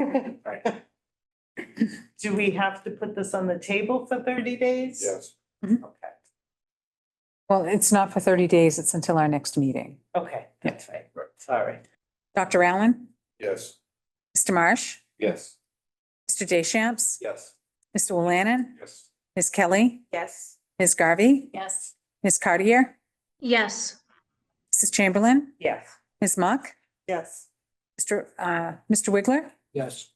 Do we have to put this on the table for 30 days? Yes. Okay, Well, it's not for 30 days. It's until our next meeting. okay, that's right, sorry. Dr. Allen, Yes. Mr. Marsh, Yes. Mr. Deschamps, Yes. Mr. Willannon, Yes. Ms. Kelly, Yes. Ms. Garvey, Yes. Ms. Cartier, Yes. Mrs. Chamberlain, Yes. Ms. Mock, Yes. Mr. Wiggler, Yes.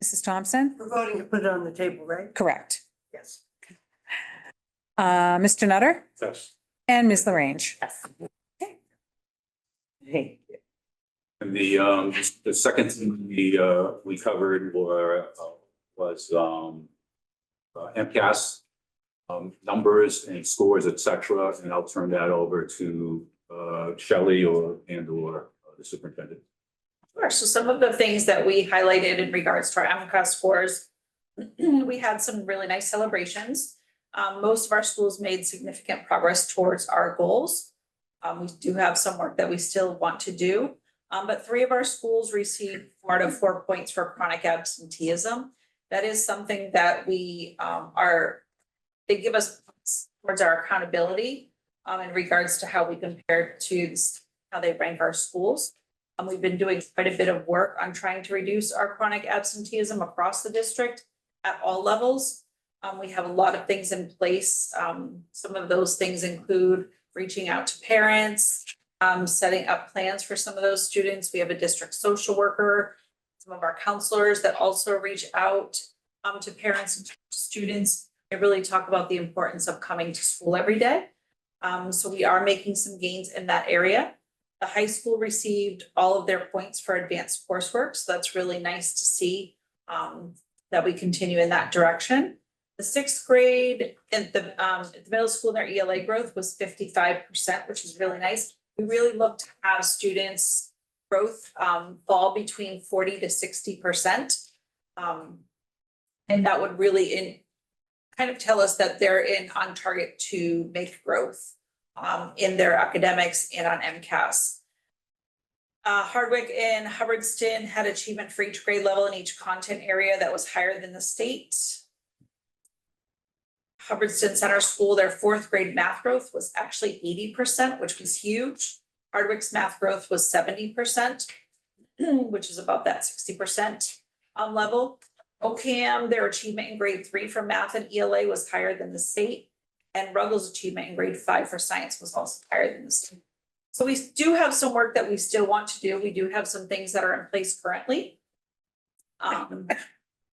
Mrs. Thompson, We're voting to put it on the table, right? correct. Yes. Mr. Nutter Yes. and Ms. LaRange. Yes. Hey, And the second thing we covered was MCAS numbers and scores, et cetera, and I'll turn that over to Shelley or the superintendent. Sure. So some of the things that we highlighted in regards to our MCAS scores, we had some really nice celebrations. Most of our schools made significant progress towards our goals. We do have some work that we still want to do, but 3 of our schools received 4 out of 4 points for chronic absenteeism. That is something that they give us towards our accountability in regards to how we compare to how they rank our schools. We've been doing quite a bit of work on trying to reduce our chronic absenteeism across the district at all levels. We have a lot of things in place. Some of those things include reaching out to parents, setting up plans for some of those students. We have a district social worker, some of our counselors that also reach out to parents and students. They really talk about the importance of coming to school every day. So we are making some gains in that area. The high school received all of their points for advanced coursework, so that's really nice to see that we continue in that direction. The 6th grade at the middle school, their ELA growth was 55%, which is really nice. We really look to have students' growth fall between 40 to 60%. And that would really kind of tell us that they're on target to make growth in their academics and on MCAS. Hardwick and Hubbardston had achievement for each grade level in each content area that was higher than the state. Hubbardston Center School, their 4th grade math growth was actually 80%, which was huge. Hardwick's math growth was 70%, which is about that 60% level. OCAM, their achievement in grade 3 for math and ELA was higher than the state. And Ruggles' achievement in grade 5 for science was also higher than the state. So we do have some work that we still want to do. We do have some things that are in place currently.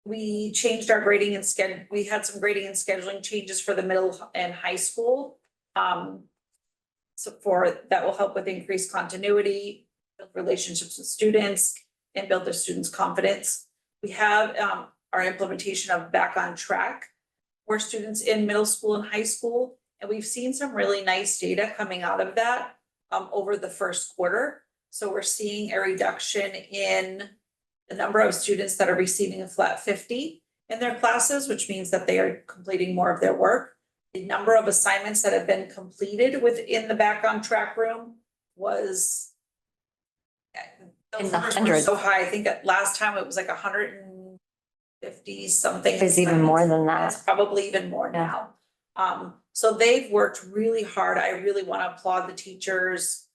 We changed our grading and schedule. We had some grading and scheduling changes for the middle and high school. So that will help with increased continuity, build relationships with students, and build their students' confidence. We have our implementation of Back on Track for students in middle school and high school. And we've seen some really nice data coming out of that over the first quarter. So we're seeing a reduction in the number of students that are receiving a flat 50 in their classes, which means that they are completing more of their work. The number of assignments that have been completed within the Back on Track room was In the hundreds. so high. I think last time it was like 150 something. It's even more than that. It's probably even more now. So they've worked really hard. I really want to applaud the teachers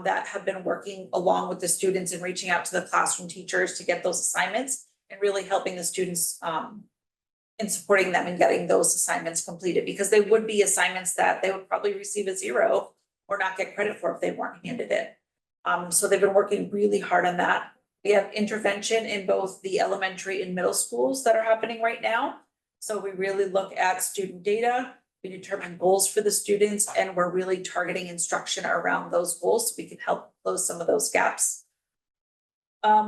that have been working along with the students and reaching out to the classroom teachers to get those assignments and really helping the students and supporting them in getting those assignments completed, because they would be assignments that they would probably receive a 0 or not get credit for if they weren't handed it. So they've been working really hard on that. We have intervention in both the elementary and middle schools that are happening right now. So we really look at student data. We determine goals for the students, and we're really targeting instruction around those goals so we can help close some of those gaps.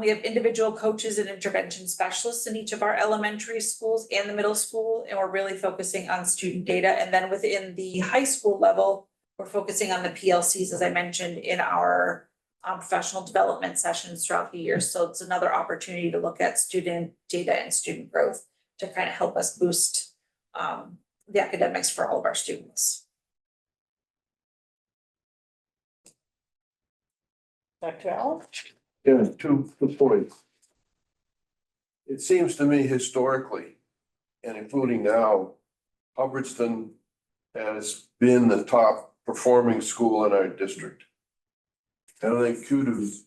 We have individual coaches and intervention specialists in each of our elementary schools and the middle school, and we're really focusing on student data. And then within the high school level, we're focusing on the PLCs, as I mentioned, in our professional development sessions throughout the year. So it's another opportunity to look at student data and student growth to kind of help us boost the academics for all of our students. Dr. Al? Yeah, two points. It seems to me historically, and including now, Hubbardston has been the top performing school in our district. And I think kudos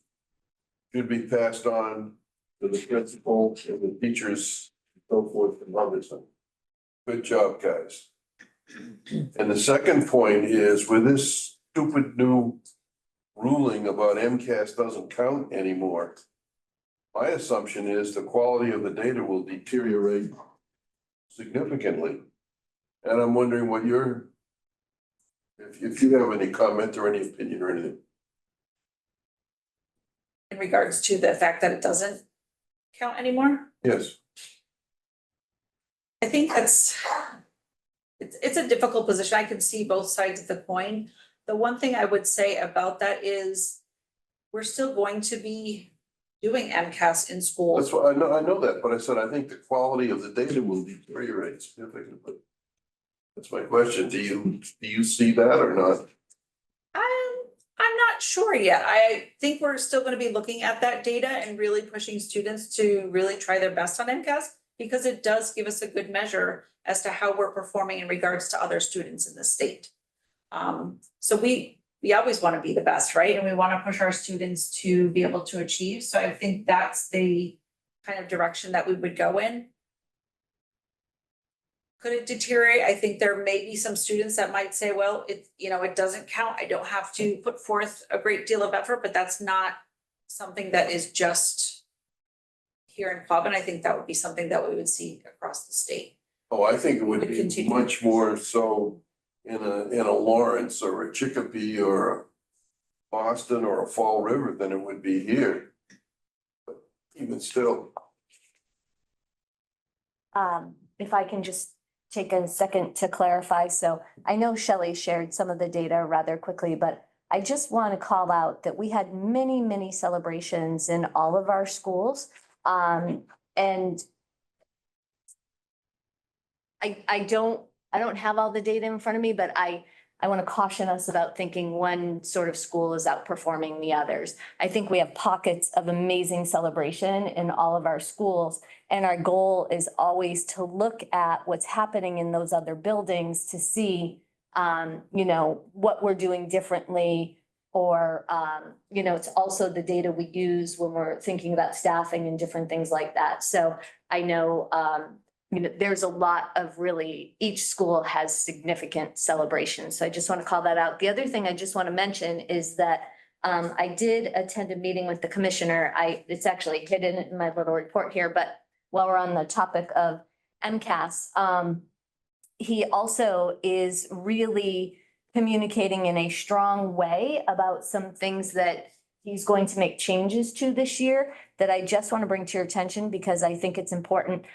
should be passed on to the principal and the teachers, and so forth in Hubbardston. Good job, guys. And the second point is with this stupid new ruling about MCAS doesn't count anymore. My assumption is the quality of the data will deteriorate significantly. And I'm wondering what if you have any comment or any opinion or anything. In regards to the fact that it doesn't count anymore? Yes. I think it's a difficult position. I can see both sides of the coin. The one thing I would say about that is we're still going to be doing MCAS in schools. That's what I know that, but I said, I think the quality of the data will deteriorate significantly. That's my question. Do you see that or not? I'm not sure yet. I think we're still going to be looking at that data and really pushing students to really try their best on MCAS because it does give us a good measure as to how we're performing in regards to other students in the state. So we always want to be the best, right? And we want to push our students to be able to achieve. So I think that's the kind of direction that we would go in. Could it deteriorate? I think there may be some students that might say, well, it doesn't count. I don't have to put forth a great deal of effort, but that's not something that is just here in Quabbin. I think that would be something that we would see across the state. Oh, I think it would Would be continue. much more so in a Lawrence or a Chicopee or a Boston or a Fall River than it would be here. But even still. If I can just take a second to clarify. So I know Shelley shared some of the data rather quickly, but I just want to call out that we had many, many celebrations in all of our schools. And I don't have all the data in front of me, but I want to caution us about thinking one sort of school is outperforming the others. I think we have pockets of amazing celebration in all of our schools. And our goal is always to look at what's happening in those other buildings to see, what we're doing differently. Or, it's also the data we use when we're thinking about staffing and different things like that. So I know, there's a lot of really, each school has significant celebrations. So I just want to call that out. The other thing I just want to mention is that I did attend a meeting with the commissioner. It's actually hidden in my little report here, but while we're on the topic of MCAS, he also is really communicating in a strong way about some things that he's going to make changes to this year that I just want to bring to your attention because I think it's important.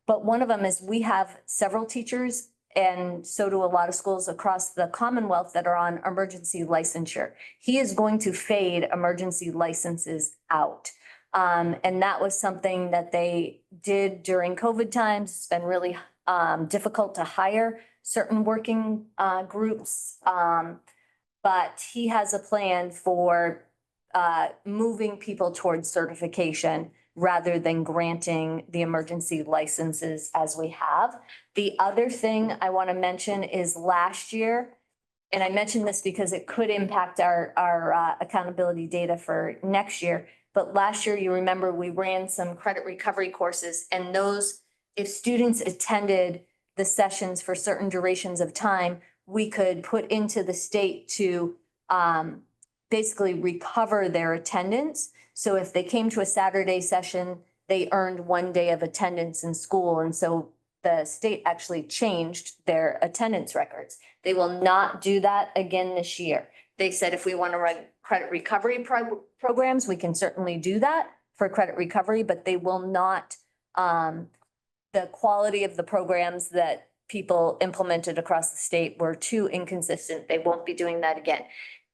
But one of them is we have several teachers and so do a lot of schools across the Commonwealth that are on emergency licensure. He is going to fade emergency licenses out. And that was something that they did during COVID times. It's been really difficult to hire certain working groups. But he has a plan for moving people towards certification rather than granting the emergency licenses as we have. The other thing I want to mention is last year, and I mentioned this because it could impact our accountability data for next year. But last year, you remember, we ran some credit recovery courses, and those, if students attended the sessions for certain durations of time, we could put into the state to basically recover their attendance. So if they came to a Saturday session, they earned 1 day of attendance in school. And so the state actually changed their attendance records. They will not do that again this year. They said if we want to run credit recovery programs, we can certainly do that for credit recovery, but they will not, the quality of the programs that people implemented across the state were too inconsistent. They won't be doing that again.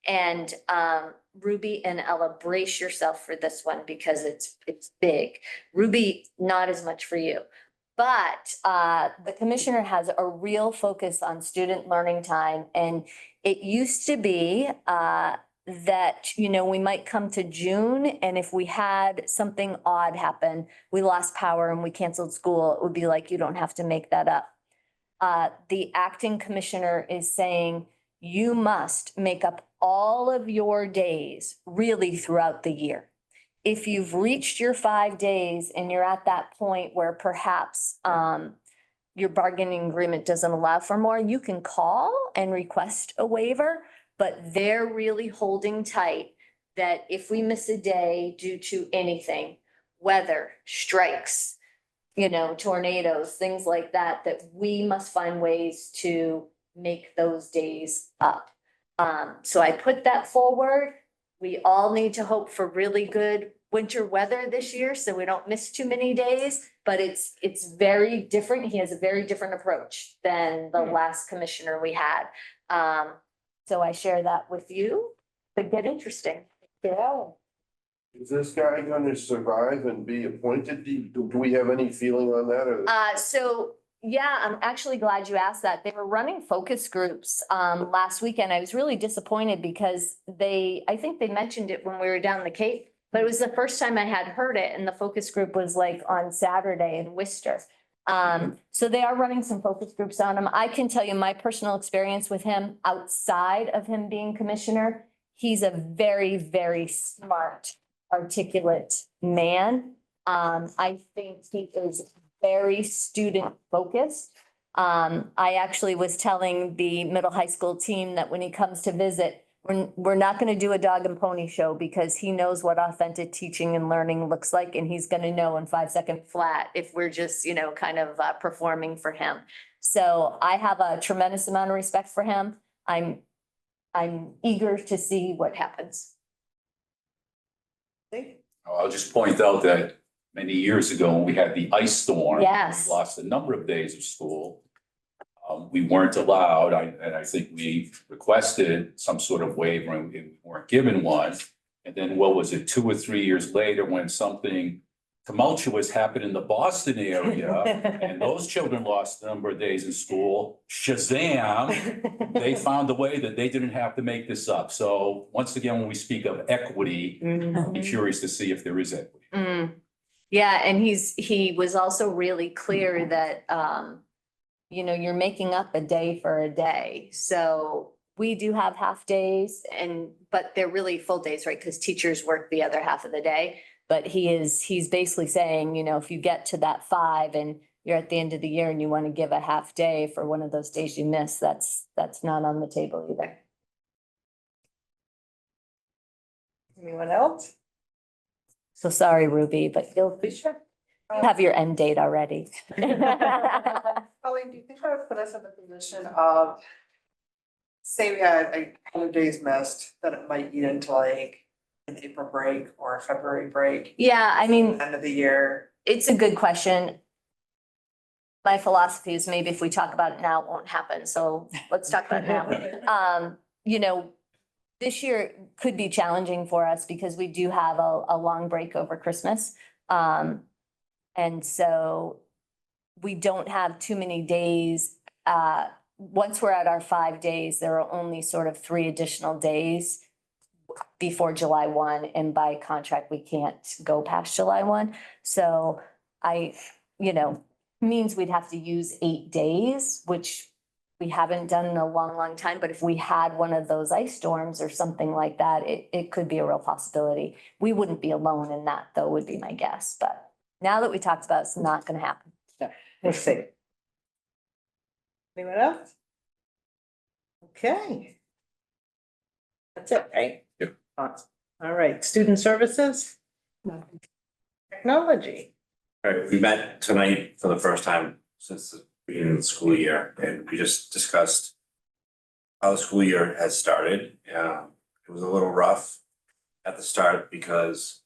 And Ruby and Ella, brace yourself for this one because it's big. Ruby, not as much for you. But the commissioner has a real focus on student learning time. And it used to be that, you know, we might come to June and if we had something odd happen, we lost power and we canceled school, it would be like, you don't have to make that up. The acting commissioner is saying you must make up all of your days really throughout the year. If you've reached your 5 days and you're at that point where perhaps your bargaining agreement doesn't allow for more, you can call and request a waiver, but they're really holding tight that if we miss a day due to anything, weather, strikes, you know, tornadoes, things like that, that we must find ways to make those days up. So I put that forward. We all need to hope for really good winter weather this year, so we don't miss too many days, but it's very different. He has a very different approach than the last commissioner we had. So I share that with you, but get interesting. Yeah. Is this guy gonna survive and be appointed? Do we have any feeling on that or? So yeah, I'm actually glad you asked that. They were running focus groups last weekend. I was really disappointed because I think they mentioned it when we were down the Cape, but it was the first time I had heard it and the focus group was like on Saturday in Worcester. So they are running some focus groups on him. I can tell you my personal experience with him outside of him being commissioner. He's a very, very smart, articulate man. I think he is very student focused. I actually was telling the middle high school team that when he comes to visit, we're not going to do a dog and pony show because he knows what authentic teaching and learning looks like. And he's going to know in 5 second flat if we're just, you know, kind of performing for him. So I have a tremendous amount of respect for him. I'm eager to see what happens. I'll just point out that many years ago, when we had the ice storm. Yes. We lost a number of days of school. We weren't allowed, and I think we requested some sort of waiver and we weren't given one. And then what was it, 2 or 3 years later, when something tumultuous happened in the Boston area and those children lost a number of days in school, Shazam, they found a way that they didn't have to make this up. So once again, when we speak of equity, I'll be curious to see if there is equity. Yeah, and he was also really clear that, you know, you're making up a day for a day. So we do have half days but they're really full days, right? Because teachers work the other half of the day. But he's basically saying, you know, if you get to that 5 and you're at the end of the year and you want to give a half day for one of those days you miss, that's not on the table either. Anyone else? So sorry, Ruby, but you'll be sure. You have your end date already. Colleen, do you think that would put us in the position of, say we had a couple of days missed, that it might eat into like an April break or a February break? Yeah, I mean, End of the year. it's a good question. My philosophy is maybe if we talk about it now, it won't happen. So let's talk about it now. You know, this year could be challenging for us because we do have a long break over Christmas. And so we don't have too many days. Once we're at our 5 days, there are only sort of 3 additional days before July 1. And by contract, we can't go past July 1. So you know, means we'd have to use 8 days, which we haven't done in a long, long time. But if we had one of those ice storms or something like that, it could be a real possibility. We wouldn't be alone in that, though, would be my guess. But now that we talked about it, it's not going to happen. We'll see. Anyone else? Okay. That's it, right? Yep. Awesome. All right, student services? Technology. All right, we met tonight for the first time since the beginning of the school year, and we just discussed how the school year has started. It was a little rough at the start because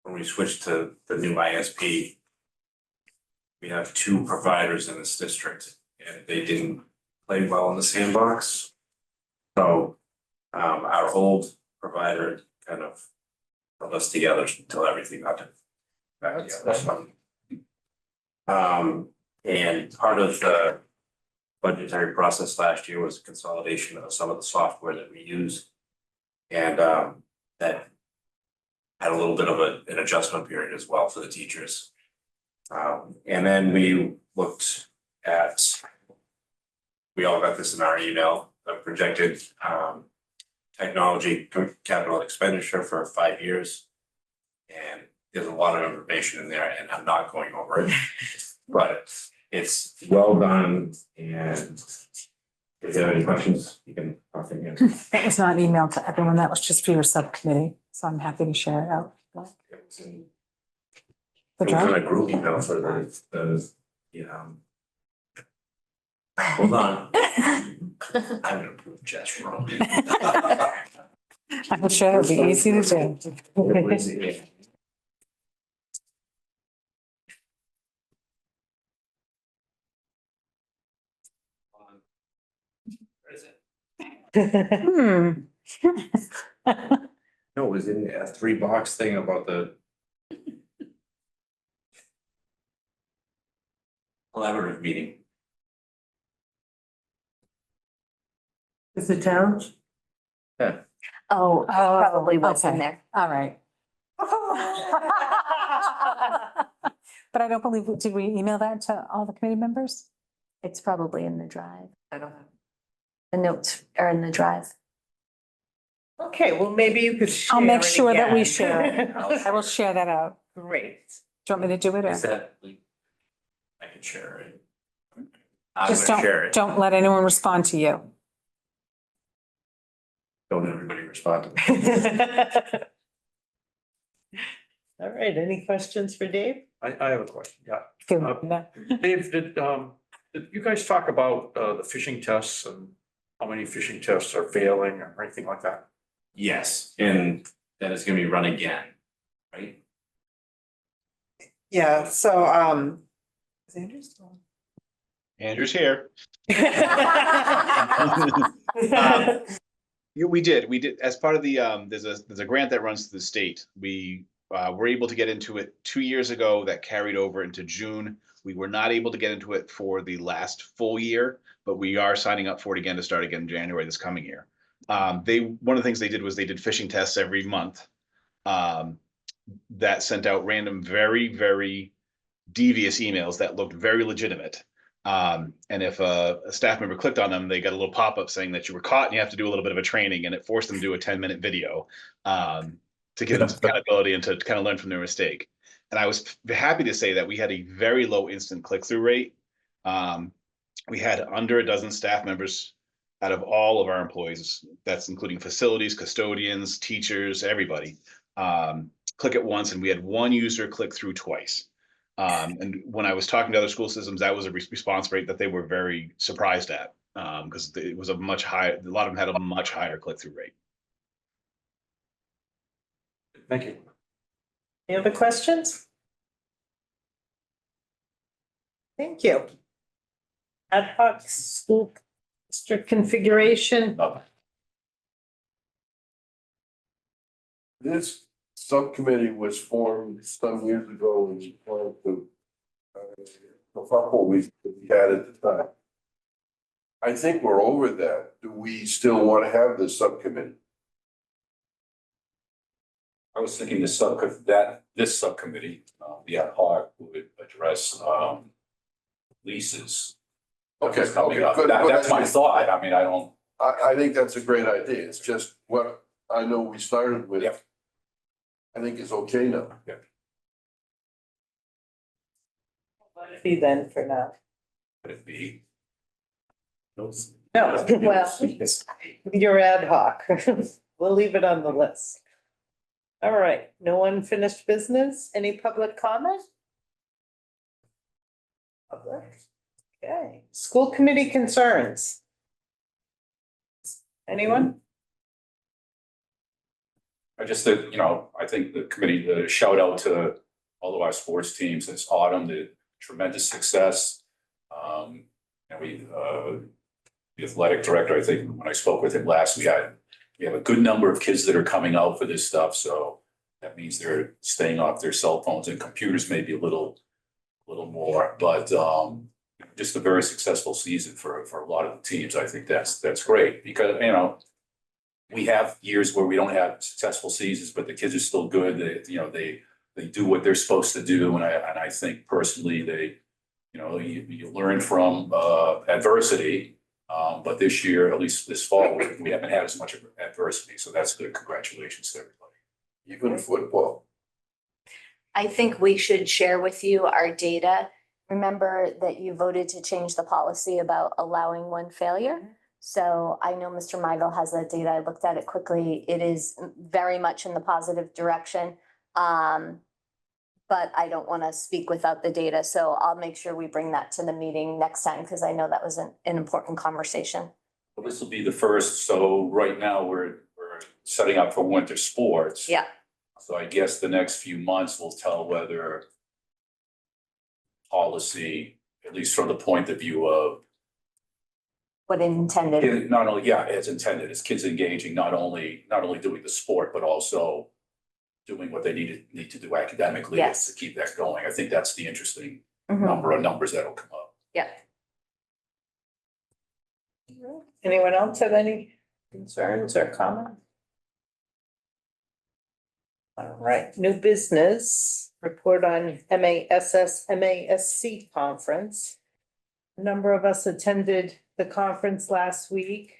when we switched to the new ISP, we have two providers in this district and they didn't play well in the sandbox. So our old provider kind of held us together until everything got back together. And part of the budgetary process last year was consolidation of some of the software that we use. And that had a little bit of an adjustment period as well for the teachers. And then we looked at, we all got this in our email, the projected technology capital expenditure for 5 years. And there's a lot of information in there and I'm not going over it, but it's well done. And if you have any questions, you can. That was not emailed to everyone. That was just for your subcommittee. So I'm happy to share it out. It was in a group email for the hold on. I'm gonna prove Jess wrong. I'm sure it'll be easy to do. Where is it? No, it was in a 3-box thing about the collaborative meeting. Is it towns? Yeah. Oh, probably what's in okay. there. All right. But I don't believe, did we email that to all the committee members? It's probably in the drive. I don't have. The notes are in the drive. Okay, well, maybe you could share I'll make it sure that we again. share it. I will share that out. Great. Do you want me to do it? Is Or that, I can share it. I'm just gonna share it. don't let anyone respond to you. Don't everybody respond to me. All right, any questions for Dave? I have a question, yeah. No. Dave, did you guys talk about the phishing tests and how many phishing tests are failing or anything like that? Yes, and that is gonna be run again, right? Yeah, so, is Andrew still Andrew's here. on? Yeah, we did, as part of the, there's a grant that runs through the state. We were able to get into it 2 years ago, that carried over into June. We were not able to get into it for the last full year, but we are signing up for it again to start again in January this coming year. One of the things they did was they did phishing tests every month. That sent out random, very, very devious emails that looked very legitimate. And if a staff member clicked on them, they got a little pop-up saying that you were caught and you have to do a little bit of a training, and it forced them to do a 10-minute video to give them some accountability and to kind of learn from their mistake. And I was happy to say that we had a very low instant click-through rate. We had under a dozen staff members out of all of our employees, that's including facilities, custodians, teachers, everybody, click it once, and we had one user click through twice. And when I was talking to other school systems, that was a response rate that they were very surprised at, because it was a much higher, a lot of them had a much higher click-through rate. Thank you. Any other questions? Thank you. Ad hoc school district configuration. This subcommittee was formed some years ago and wanted to the couple we had at the time. I think we're over that. Do we still want to have this subcommittee? I was thinking this subcommittee, the ad hoc would address leases. Okay, Coming okay, up. good. That's my thought. I mean, I don't. I think that's a great idea. It's just what I know we started with. Yep. I think it's okay now. Let it be then for now. Could it be? No, Well, you're ad hoc. We'll leave it on the list. All right, no unfinished business? Any public comment? Public. Okay, school committee concerns. Anyone? I just, that, I think the committee, the shout out to all of our sports teams this autumn, the tremendous success. And the athletic director, I think, when I spoke with him last, we have a good number of kids that are coming out for this stuff, so that means they're staying off their cell phones and computers maybe a little more, but just a very successful season for a lot of the teams. I think that's great because, we have years where we don't have successful seasons, but the kids are still good. They do what they're supposed to do. And I think personally, you learn from adversity. But this year, at least this fall, we haven't had as much adversity. So that's good. Congratulations to everybody. Even football. I think we should share with you our data. Remember that you voted to change the policy about allowing one failure. So I know Mr. Mydell has that data. I looked at it quickly. It is very much in the positive direction. But I don't want to speak without the data. So I'll make sure we bring that to the meeting next time because I know that was an important conversation. Well, this will be the first. So right now we're setting up for winter sports. Yeah. So I guess the next few months will tell whether policy, at least from the point of view of what intended. Not only, as intended, as kids engaging, not only doing the sport, but also doing what they need to do academically to keep that going. I think that's the interesting number of numbers that'll come up. Yeah. Anyone else have any concerns or comments? All right, new business, report on MASC conference. A number of us attended the conference last week.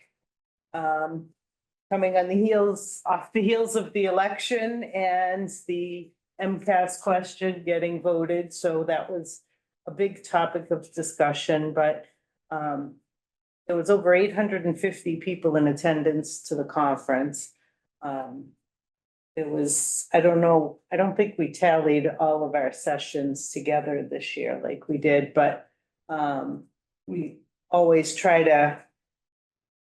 Coming on off the heels of the election and the MCAS question getting voted. So that was a big topic of discussion, but there was over 850 people in attendance to the conference. It was, I don't think we tallied all of our sessions together this year like we did, but we always try to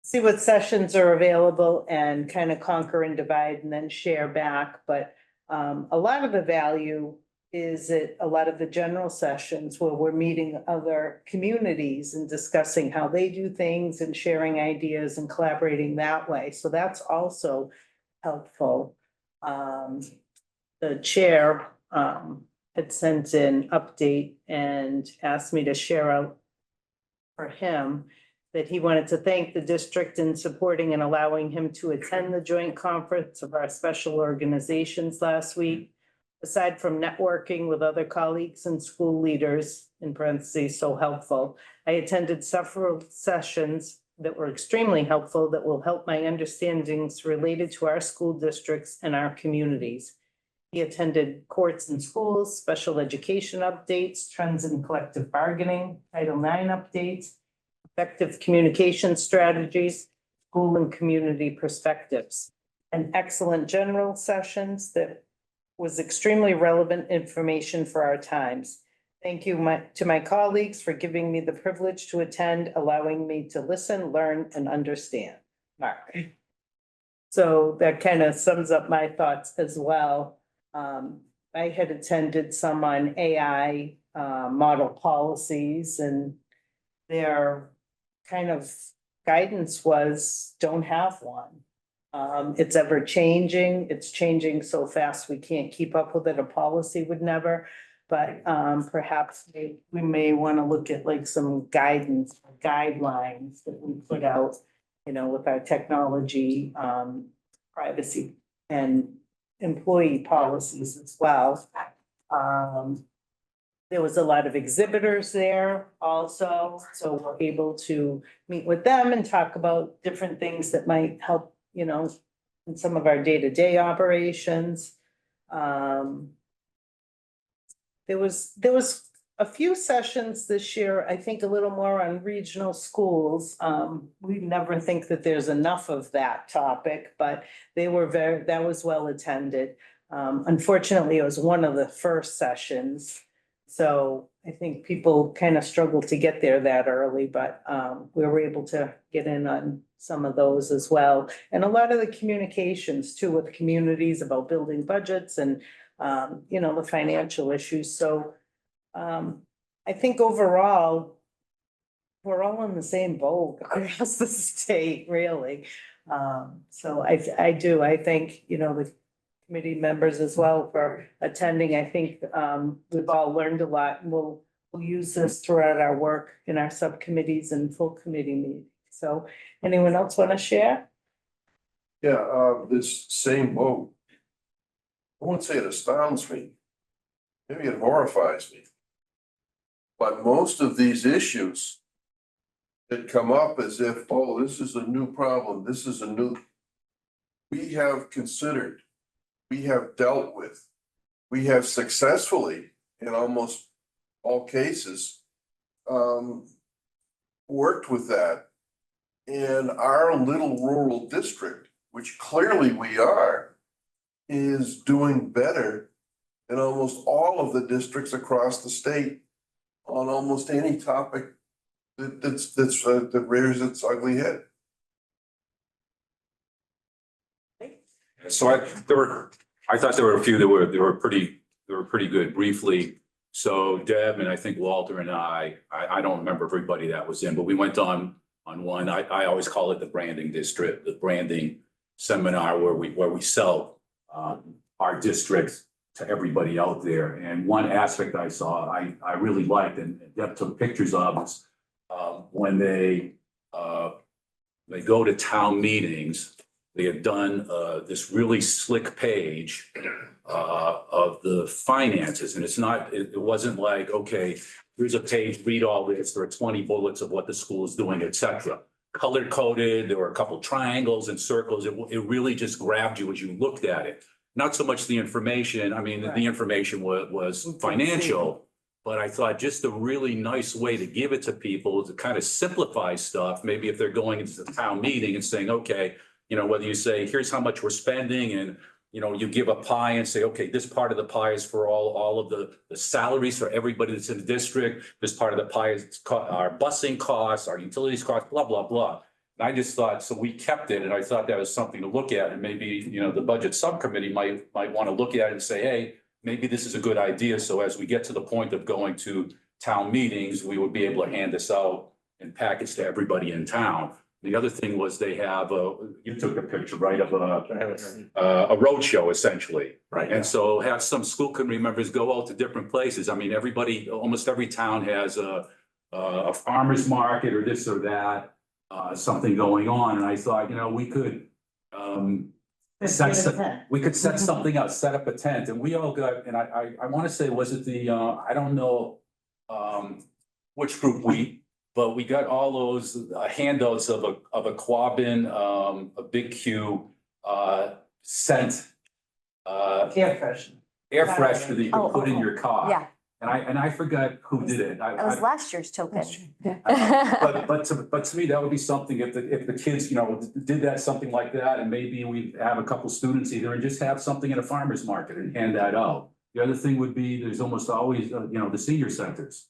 see what sessions are available and kind of conquer and divide and then share back. But a lot of the value is at a lot of the general sessions where we're meeting other communities and discussing how they do things and sharing ideas and collaborating that way. So that's also helpful. The chair had sent an update and asked me to share out for him that he wanted to thank the district in supporting and allowing him to attend the joint conference of our special organizations last week. Aside from networking with other colleagues and school leaders, in parentheses, so helpful, I attended several sessions that were extremely helpful that will help my understandings related to our school districts and our communities. He attended courts and schools, special education updates, trends in collective bargaining, Title IX updates, effective communication strategies, school and community perspectives, and excellent general sessions that was extremely relevant information for our times. Thank you to my colleagues for giving me the privilege to attend, allowing me to listen, learn, and understand. Mark. So that kind of sums up my thoughts as well. I had attended some on AI model policies, and their kind of guidance was don't have one. It's ever changing. It's changing so fast we can't keep up with it. A policy would never. But perhaps we may want to look at like some guidance, guidelines that we put out, with our technology, privacy and employee policies as well. There was a lot of exhibitors there also, so we're able to meet with them and talk about different things that might help, in some of our day-to-day operations. There was a few sessions this year, I think a little more on regional schools. We never think that there's enough of that topic, but that was well attended. Unfortunately, it was one of the first sessions So I think people kind of struggle to get there that early, but we were able to get in on some of those as well. And a lot of the communications too with communities about building budgets and the financial issues. So I think overall, we're all in the same boat across the state, really. So I thank, the committee members as well for attending. I think we've all learned a lot, and we'll use this throughout our work in our subcommittees and full committee meetings. So anyone else want to share? Yeah, this same boat. I won't say it astounds me. Maybe it horrifies me. But most of these issues that come up as if, oh, this is a new problem, we have considered, we have dealt with, we have successfully, in almost all cases, worked with that. And our little rural district, which clearly we are, is doing better than almost all of the districts across the state on almost any topic that rears its ugly head. So I thought there were a few that were pretty good briefly. So Deb and I think Walter and I don't remember everybody that was in, but we went on one. I always call it the branding district, the branding seminar where we sell our district to everybody out there. And one aspect I saw I really liked and Deb took pictures of was when they go to town meetings. They had done this really slick page of the finances, and it wasn't like, okay, here's a page, read all this, there are 20 bullets of what the school is doing, etc. Color coded, there were a couple triangles and circles. It really just grabbed you as you looked at it. Not so much the information. I mean, the information was financial, but I thought just a really nice way to give it to people to kind of simplify stuff. Maybe if they're going into the town meeting and saying, okay, whether you say, here's how much we're spending and, you give a pie and say, okay, this part of the pie is for all of the salaries for everybody that's in the district. This part of the pie is our busing costs, our utilities costs, blah, blah, blah. And I just thought, so we kept it and I thought that was something to look at. And maybe, the budget subcommittee might want to look at it and say, hey, maybe this is a good idea. So as we get to the point of going to town meetings, we would be able to hand this out and package to everybody in town. The other thing was they have you took a picture, right, of a road show essentially. Right. And so have some school committee members go out to different places. I mean, almost every town has a farmer's market or this or that, something going on. And I thought, we could set something up, set up a tent, and we all got, and I want to say, was it the, I don't know which group but we got all those handouts of a Quabbin, a Big Q, scent. Air freshener that you can put in your car. Yeah, And I forgot who did it. that was last year's token. But to me, that would be something if the kids, did that, something like that, and maybe we have a couple students either and just have something at a farmer's market and hand that out. The other thing would be, there's almost always, the senior centers.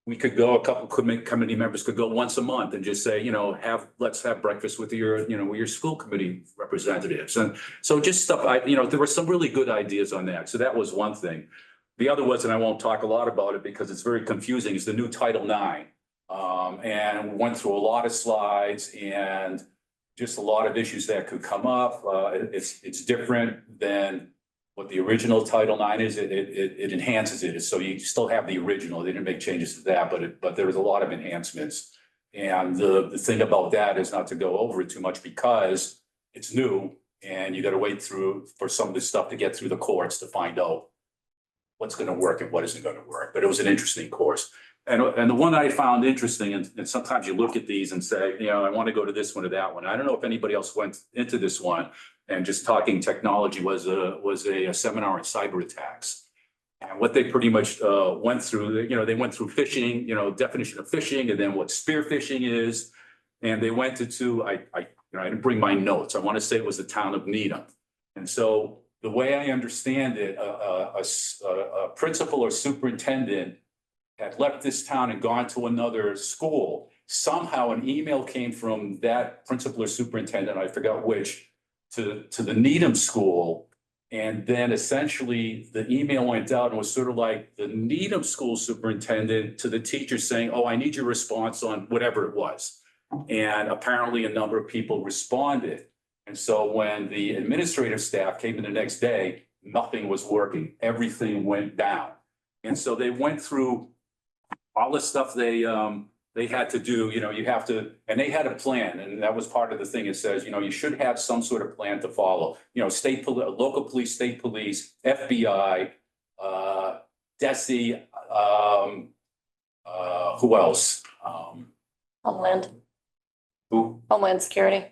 We could go, a couple committee members could go once a month and just say, let's have breakfast with your school committee representatives. And so just stuff, there were some really good ideas on that. So that was one thing. The other was, and I won't talk a lot about it because it's very confusing, is the new Title IX. And we went through a lot of slides and just a lot of issues that could come up. It's different than what the original Title IX is. It enhances it. So you still have the original. They didn't make changes to that, but there was a lot of enhancements. And the thing about that is not to go over it too much because it's new and you got to wait for some of this stuff to get through the courts to find out what's going to work and what isn't going to work. But it was an interesting course. And the one I found interesting, and sometimes you look at these and say, I want to go to this one or that one. I don't know if anybody else went into this one, and just talking technology was a seminar on cyber attacks. And what they pretty much went through, they went through phishing, definition of phishing, and then what spear phishing is. And they went into, I didn't bring my notes. I want to say it was the town of Needham. And so the way I understand it, a principal or superintendent had left this town and gone to another school. Somehow an email came from that principal or superintendent, I forgot which, to the Needham school. And then essentially the email went out and was sort of like the Needham school superintendent to the teachers saying, oh, I need your response on whatever it was. And apparently a number of people responded. And so when the administrative staff came in the next day, nothing was working. Everything went down. And so they went through all the stuff they had to do, you have to, and they had a plan, and that was part of the thing. It says, you should have some sort of plan to follow, local police, state police, FBI, DESE, who else? Homeland. Who? Homeland Security.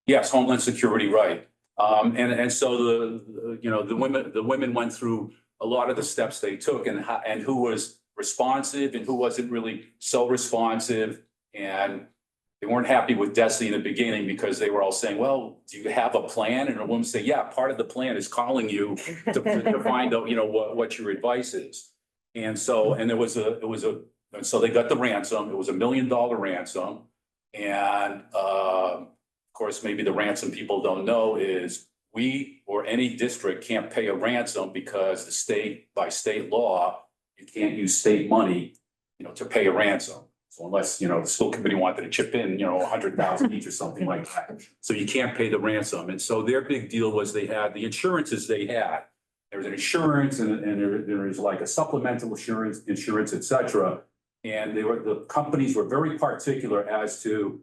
Yes, Homeland Security, right. And so the women went through a lot of the steps they took and who was responsive and who wasn't really so responsive. And they weren't happy with DESE in the beginning because they were all saying, well, do you have a plan? And a woman say, yeah, part of the plan is calling you to find out, what your advice is. And so, and so they got the ransom. It was $1 million ransom. And of course, maybe the ransom people don't know is we or any district can't pay a ransom because by state law, you can't use state money, to pay a ransom. So unless, the school committee wanted to chip in, 100,000 each or something like that. So you can't pay the ransom. And so their big deal was they had the insurances they had. There was an insurance and there was like a supplemental insurance, et cetera. And the companies were very particular as to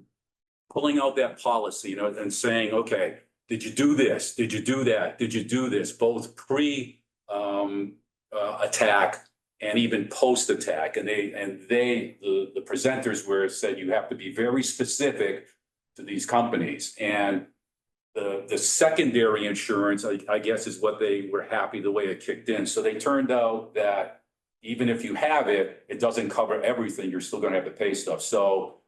pulling out that policy, and saying, okay, did you do this? Did you do that? Did you do this? Both attack and even post-attack. And the presenters said you have to be very specific to these companies. And the secondary insurance, I guess, is what they were happy the way it kicked in. So they turned out that even if you have it, it doesn't cover everything. You're still gonna have to pay stuff. So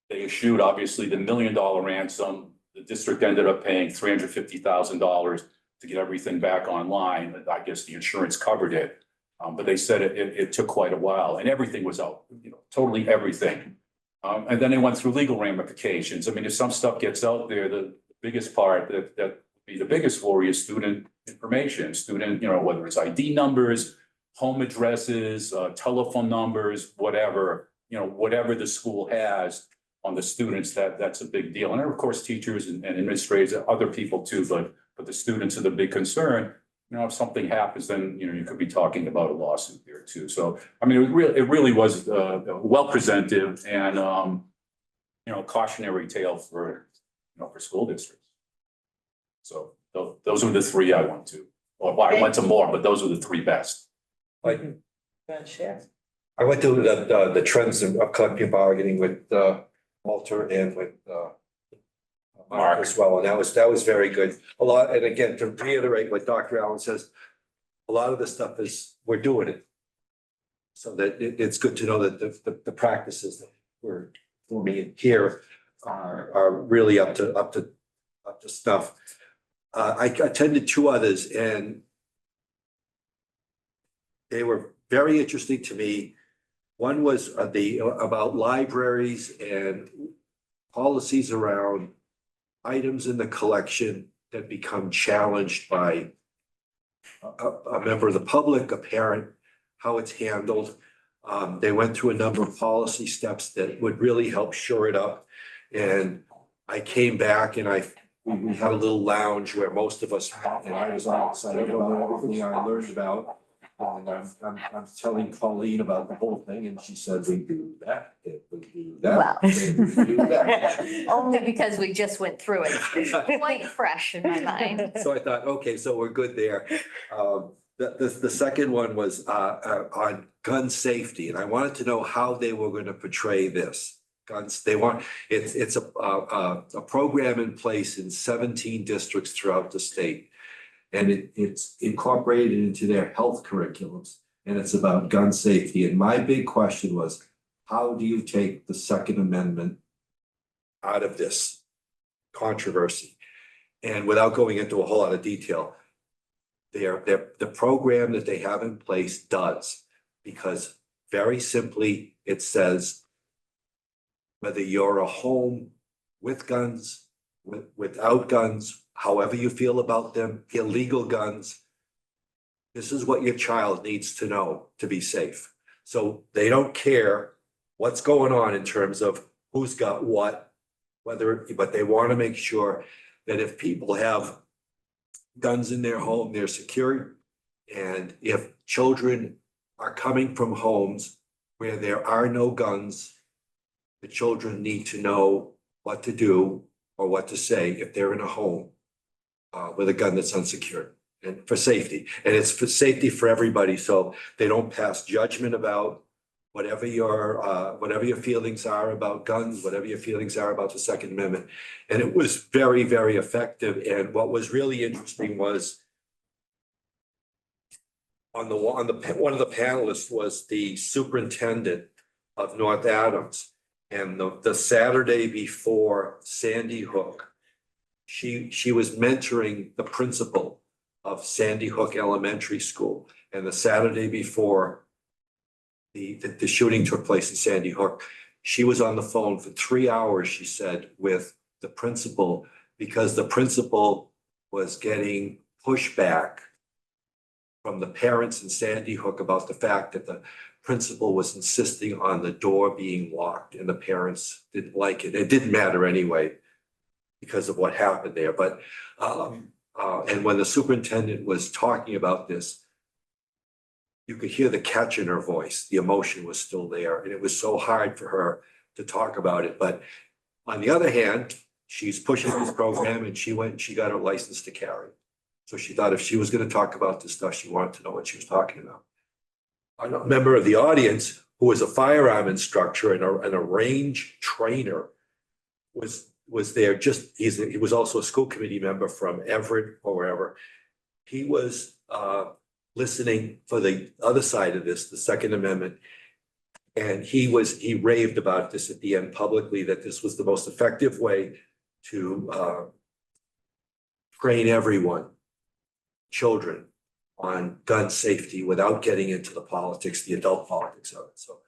they issued, obviously, the $1 million ransom. The district ended up paying $350,000 to get everything back online. I guess the insurance covered it. But they said it took quite a while and everything was out, totally everything. And then they went through legal ramifications. I mean, if some stuff gets out there, the biggest part that would be the biggest worry is student information, whether it's ID numbers, home addresses, telephone numbers, whatever, whatever the school has on the students, that's a big deal. And of course, teachers and administrators, other people too, but the students are the big concern. If something happens, then, you could be talking about a lawsuit there too. So, I mean, it really was well presented and, cautionary tale for school districts. So those were the three I went to. Well, I went to more, but those were the three best. I went to the trends of collective bargaining with Walter and with Mark as well, and that was very good. A lot, and again, to reiterate what Dr. Allen says, a lot of the stuff we're doing it. So that it's good to know that the practices that we're forming here are really up to stuff. I attended two others and they were very interesting to me. One was about libraries and policies around items in the collection that become challenged by a member of the public, a parent, how it's handled. They went through a number of policy steps that would really help shore it up. And I came back and we had a little lounge where most of us, and I was all excited about everything I learned about. And I'm telling Colleen about the whole thing and she said, we do that, we do that. Well. we do that. Only because we just went through it. It's quite fresh in my mind. So I thought, okay, so we're good there. The second one was on gun safety, and I wanted to know how they were going to portray this. It's a program in place in 17 districts throughout the state. And it's incorporated into their health curriculums, and it's about gun safety. And my big question was, how do you take the Second Amendment out of this controversy? And without going into a whole lot of detail, the program that they have in place does. Because very simply, it says whether you're a home with guns, without guns, however you feel about them, illegal guns, this is what your child needs to know to be safe. So they don't care what's going on in terms of who's got what, but they want to make sure that if people have guns in their home, they're secure. And if children are coming from homes where there are no guns, the children need to know what to do or what to say if they're in a home with a gun that's unsecured, and for safety. And it's for safety for everybody, so they don't pass judgment about whatever your feelings are about guns, whatever your feelings are about the Second Amendment. And it was very, very effective. And what was really interesting was one of the panelists was the superintendent of North Adams. And the Saturday before Sandy Hook, she was mentoring the principal of Sandy Hook Elementary School. And the Saturday before the shooting took place in Sandy Hook, she was on the phone for 3 hours, she said, with the principal, because the principal was getting pushback from the parents in Sandy Hook about the fact that the principal was insisting on the door being locked, and the parents didn't like it. It didn't matter anyway because of what happened there. But and when the superintendent was talking about this, you could hear the catch in her voice. The emotion was still there, and it was so hard for her to talk about it. But on the other hand, she's pushing this program, and she got her license to carry. So she thought if she was going to talk about this stuff, she wanted to know what she was talking about. A member of the audience who was a firearm instructor and a range trainer was there. He was also a school committee member from Everett or wherever. He was listening for the other side of this, the Second Amendment. And he raved about this at the end publicly, that this was the most effective way to train everyone, children, on gun safety without getting into the politics, the adult politics of it. So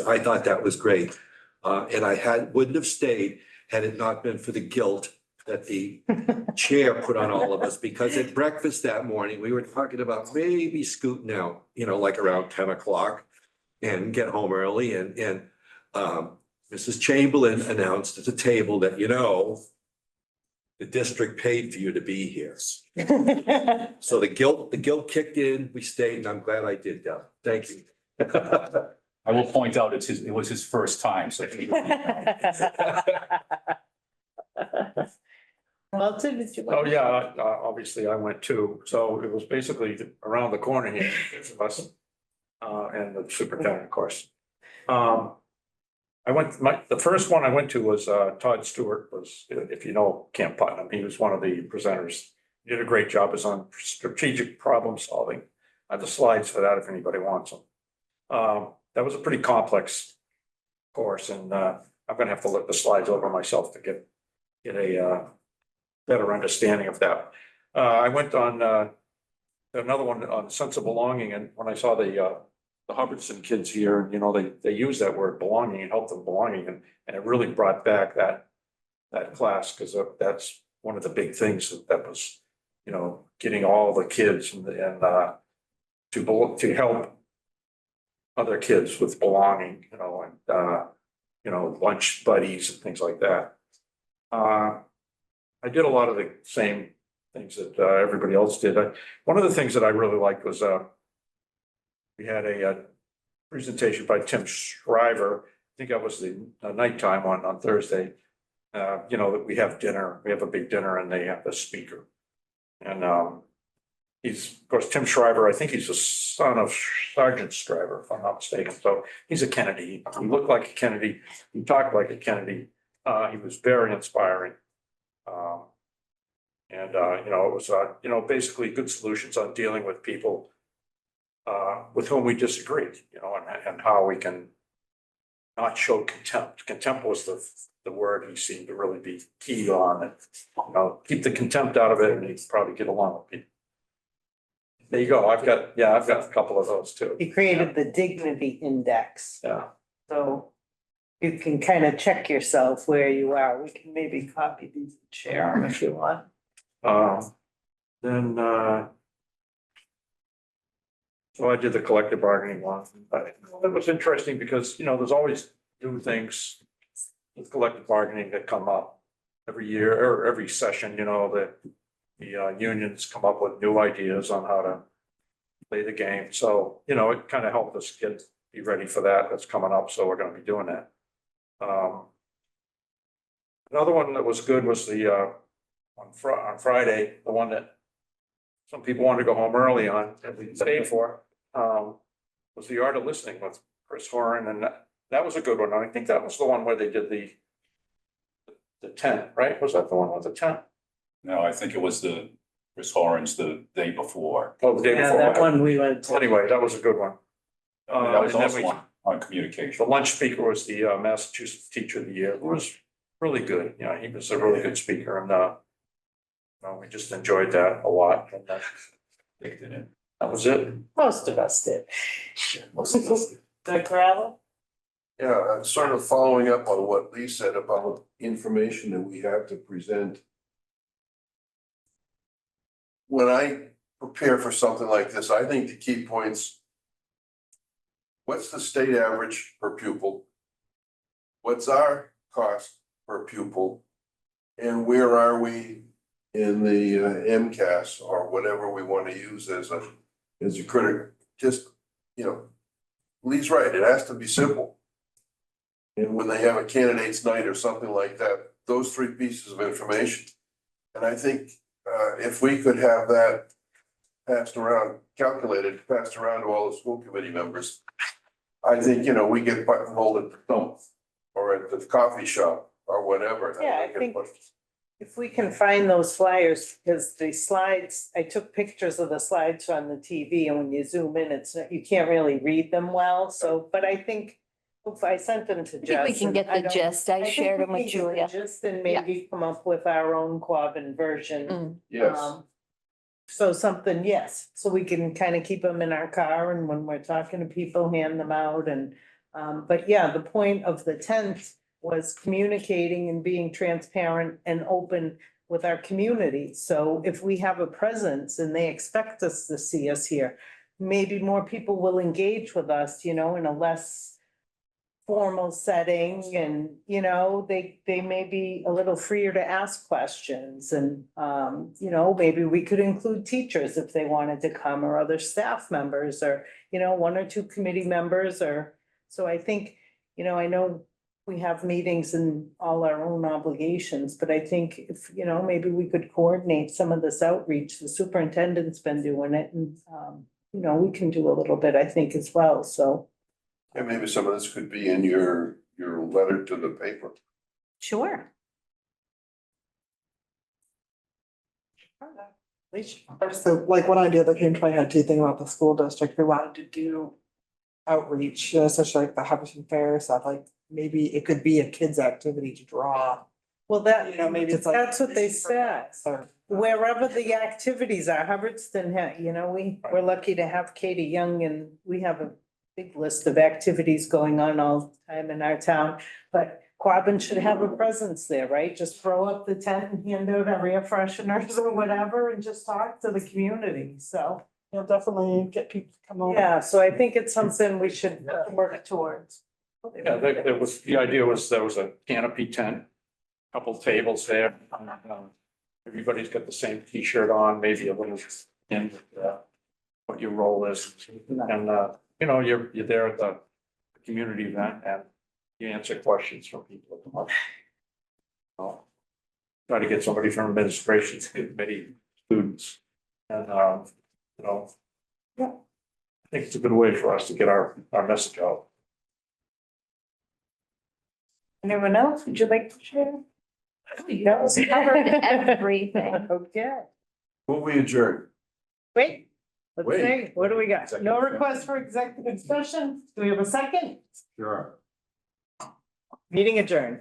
I thought that was great. And wouldn't have stayed had it not been for the guilt that the chair put on all of us, because at breakfast that morning, we were talking about maybe scooting out, like around 10 o'clock and get home early. And Mrs. Chamberlain announced at the table that, the district paid for you to be here. So the guilt kicked in, we stayed, and I'm glad I did that. Thank you. I will point out it was his first time, so. Walter, did you? Oh, yeah, obviously I went too. So it was basically around the corner here, of us, and the superintendent, of course. The first one I went to was Todd Stewart, if you know Camp Putnam, he was one of the presenters. He did a great job. It was on strategic problem solving. I have the slides for that if anybody wants them. That was a pretty complex course, and I'm gonna have to look the slides over myself to get a better understanding of that. I went on another one on sense of belonging, and when I saw the Hubbardson kids here, they use that word belonging and help them belonging, and it really brought back that class, because that's one of the big things that was, getting all the kids and to help other kids with belonging, and lunch buddies and things like that. I did a lot of the same things that everybody else did. One of the things that I really liked was we had a presentation by Tim Shriver. I think that was the nighttime on Thursday. That we have dinner, we have a big dinner, and they have a speaker. And he's, of course, Tim Shriver, I think he's the son of Sergeant Shriver, if I'm not mistaken. So he's a Kennedy. He looked like a Kennedy. He talked like a Kennedy. He was very inspiring. It was, basically good solutions on dealing with people with whom we disagreed, and how we can not show contempt. Contempt was the word he seemed to really be key on, and keep the contempt out of it, and he'd probably get along with people. There you go. I've got a couple of those too. He created the dignity index. Yeah. So you can kind of check yourself where you are. We can maybe copy these and share them if you want. Then, so I did the collective bargaining one. It was interesting because, you know, there's always new things with collective bargaining that come up every year or every session, you know, the unions come up with new ideas on how to play the game. So, you know, it kind of helped us be ready for that. That's coming up. So we're going to be doing that. Another one that was good was the, on Friday, the one that some people wanted to go home early on, that we stayed for, was the art of listening with Chris Horan, and that was a good one. I think that was the one where they did the tent, right? Was that the one with the tent? No, I think it was the Chris Horan's the day before. Oh, the day Yeah, before. that one we went to. Anyway, that was a good one. That was and then also on communication. The lunch speaker was the Massachusetts Teacher of the Year. It was really good. You know, he was a really good speaker, and we just enjoyed that a lot. And that was it. Most of us did. Dr. Allen? Yeah, sort of following up on what Lee said about information that we have to present. When I prepare for something like this, I think the key points. What's the state average per pupil? What's our cost per pupil? And where are we in the MCAS or whatever we want to use as a critic? Just, you know, Lee's right, it has to be simple. And when they have a candidates night or something like that, those three pieces of information. And I think if we could have that passed around to all the school committee members, I think, you know, we get buttonholed at the dump or at the coffee shop or whatever. Yeah, I think if we can find those flyers, because the slides, I took pictures of the slides on the TV, and when you zoom in, you can't really read them well. So, but I think if I sent them to Jess. I think we can get the gist. I shared them with Julia. Just and maybe come up with our own Quabbin version. Yes. So something, yes, so we can kind of keep them in our car, and when we're talking to people, hand them out, and but yeah, the point of the 10th was communicating and being transparent and open with our community. So if we have a presence and they expect us to see us here, maybe more people will engage with us, you know, in a less formal setting, and, you know, they may be a little freer to ask questions, and, you know, maybe we could include teachers if they wanted to come, or other staff members, or, you know, one or two committee members, or, so I think, you know, I know we have meetings and all our own obligations, but I think if, you know, maybe we could coordinate some of this outreach. The superintendent's been doing it, and, you know, we can do a little bit, I think, as well, so. And maybe some of this could be in your letter to the paper. Sure. So like one idea that came to my head too, thinking about the school district, we wanted to do outreach, especially like the Hubbardson Fair stuff, like maybe it could be a kid's activity to draw. Well, that, You know, maybe it's like. that's what they said. Or- Wherever the activities are, Hubbardston, you know, we're lucky to have Katie Young, and we have a big list of activities going on all the time in our town. But Quabbin should have a presence there, right? Just throw up the tent and hand out our air fresheners or whatever, and just talk to the community, so. You'll definitely get people to come over. Yeah, so I think it's something we should work towards. Yeah, there was, the idea was there was a canopy tent, couple tables there. Everybody's got the same T-shirt on, maybe a little in what your role is. And, you know, you're there at the community event, and you answer questions from people at the moment. Try to get somebody from administration to committee, students, and, you know, yeah, I think it's a good way for us to get our message out. Anyone else? Would you like to share? That was covered everything. Okay, Will we adjourn? wait, let's Wait. see, what do we got? No Executive request for executive session? Do we have a second? Sure. Meeting adjourned.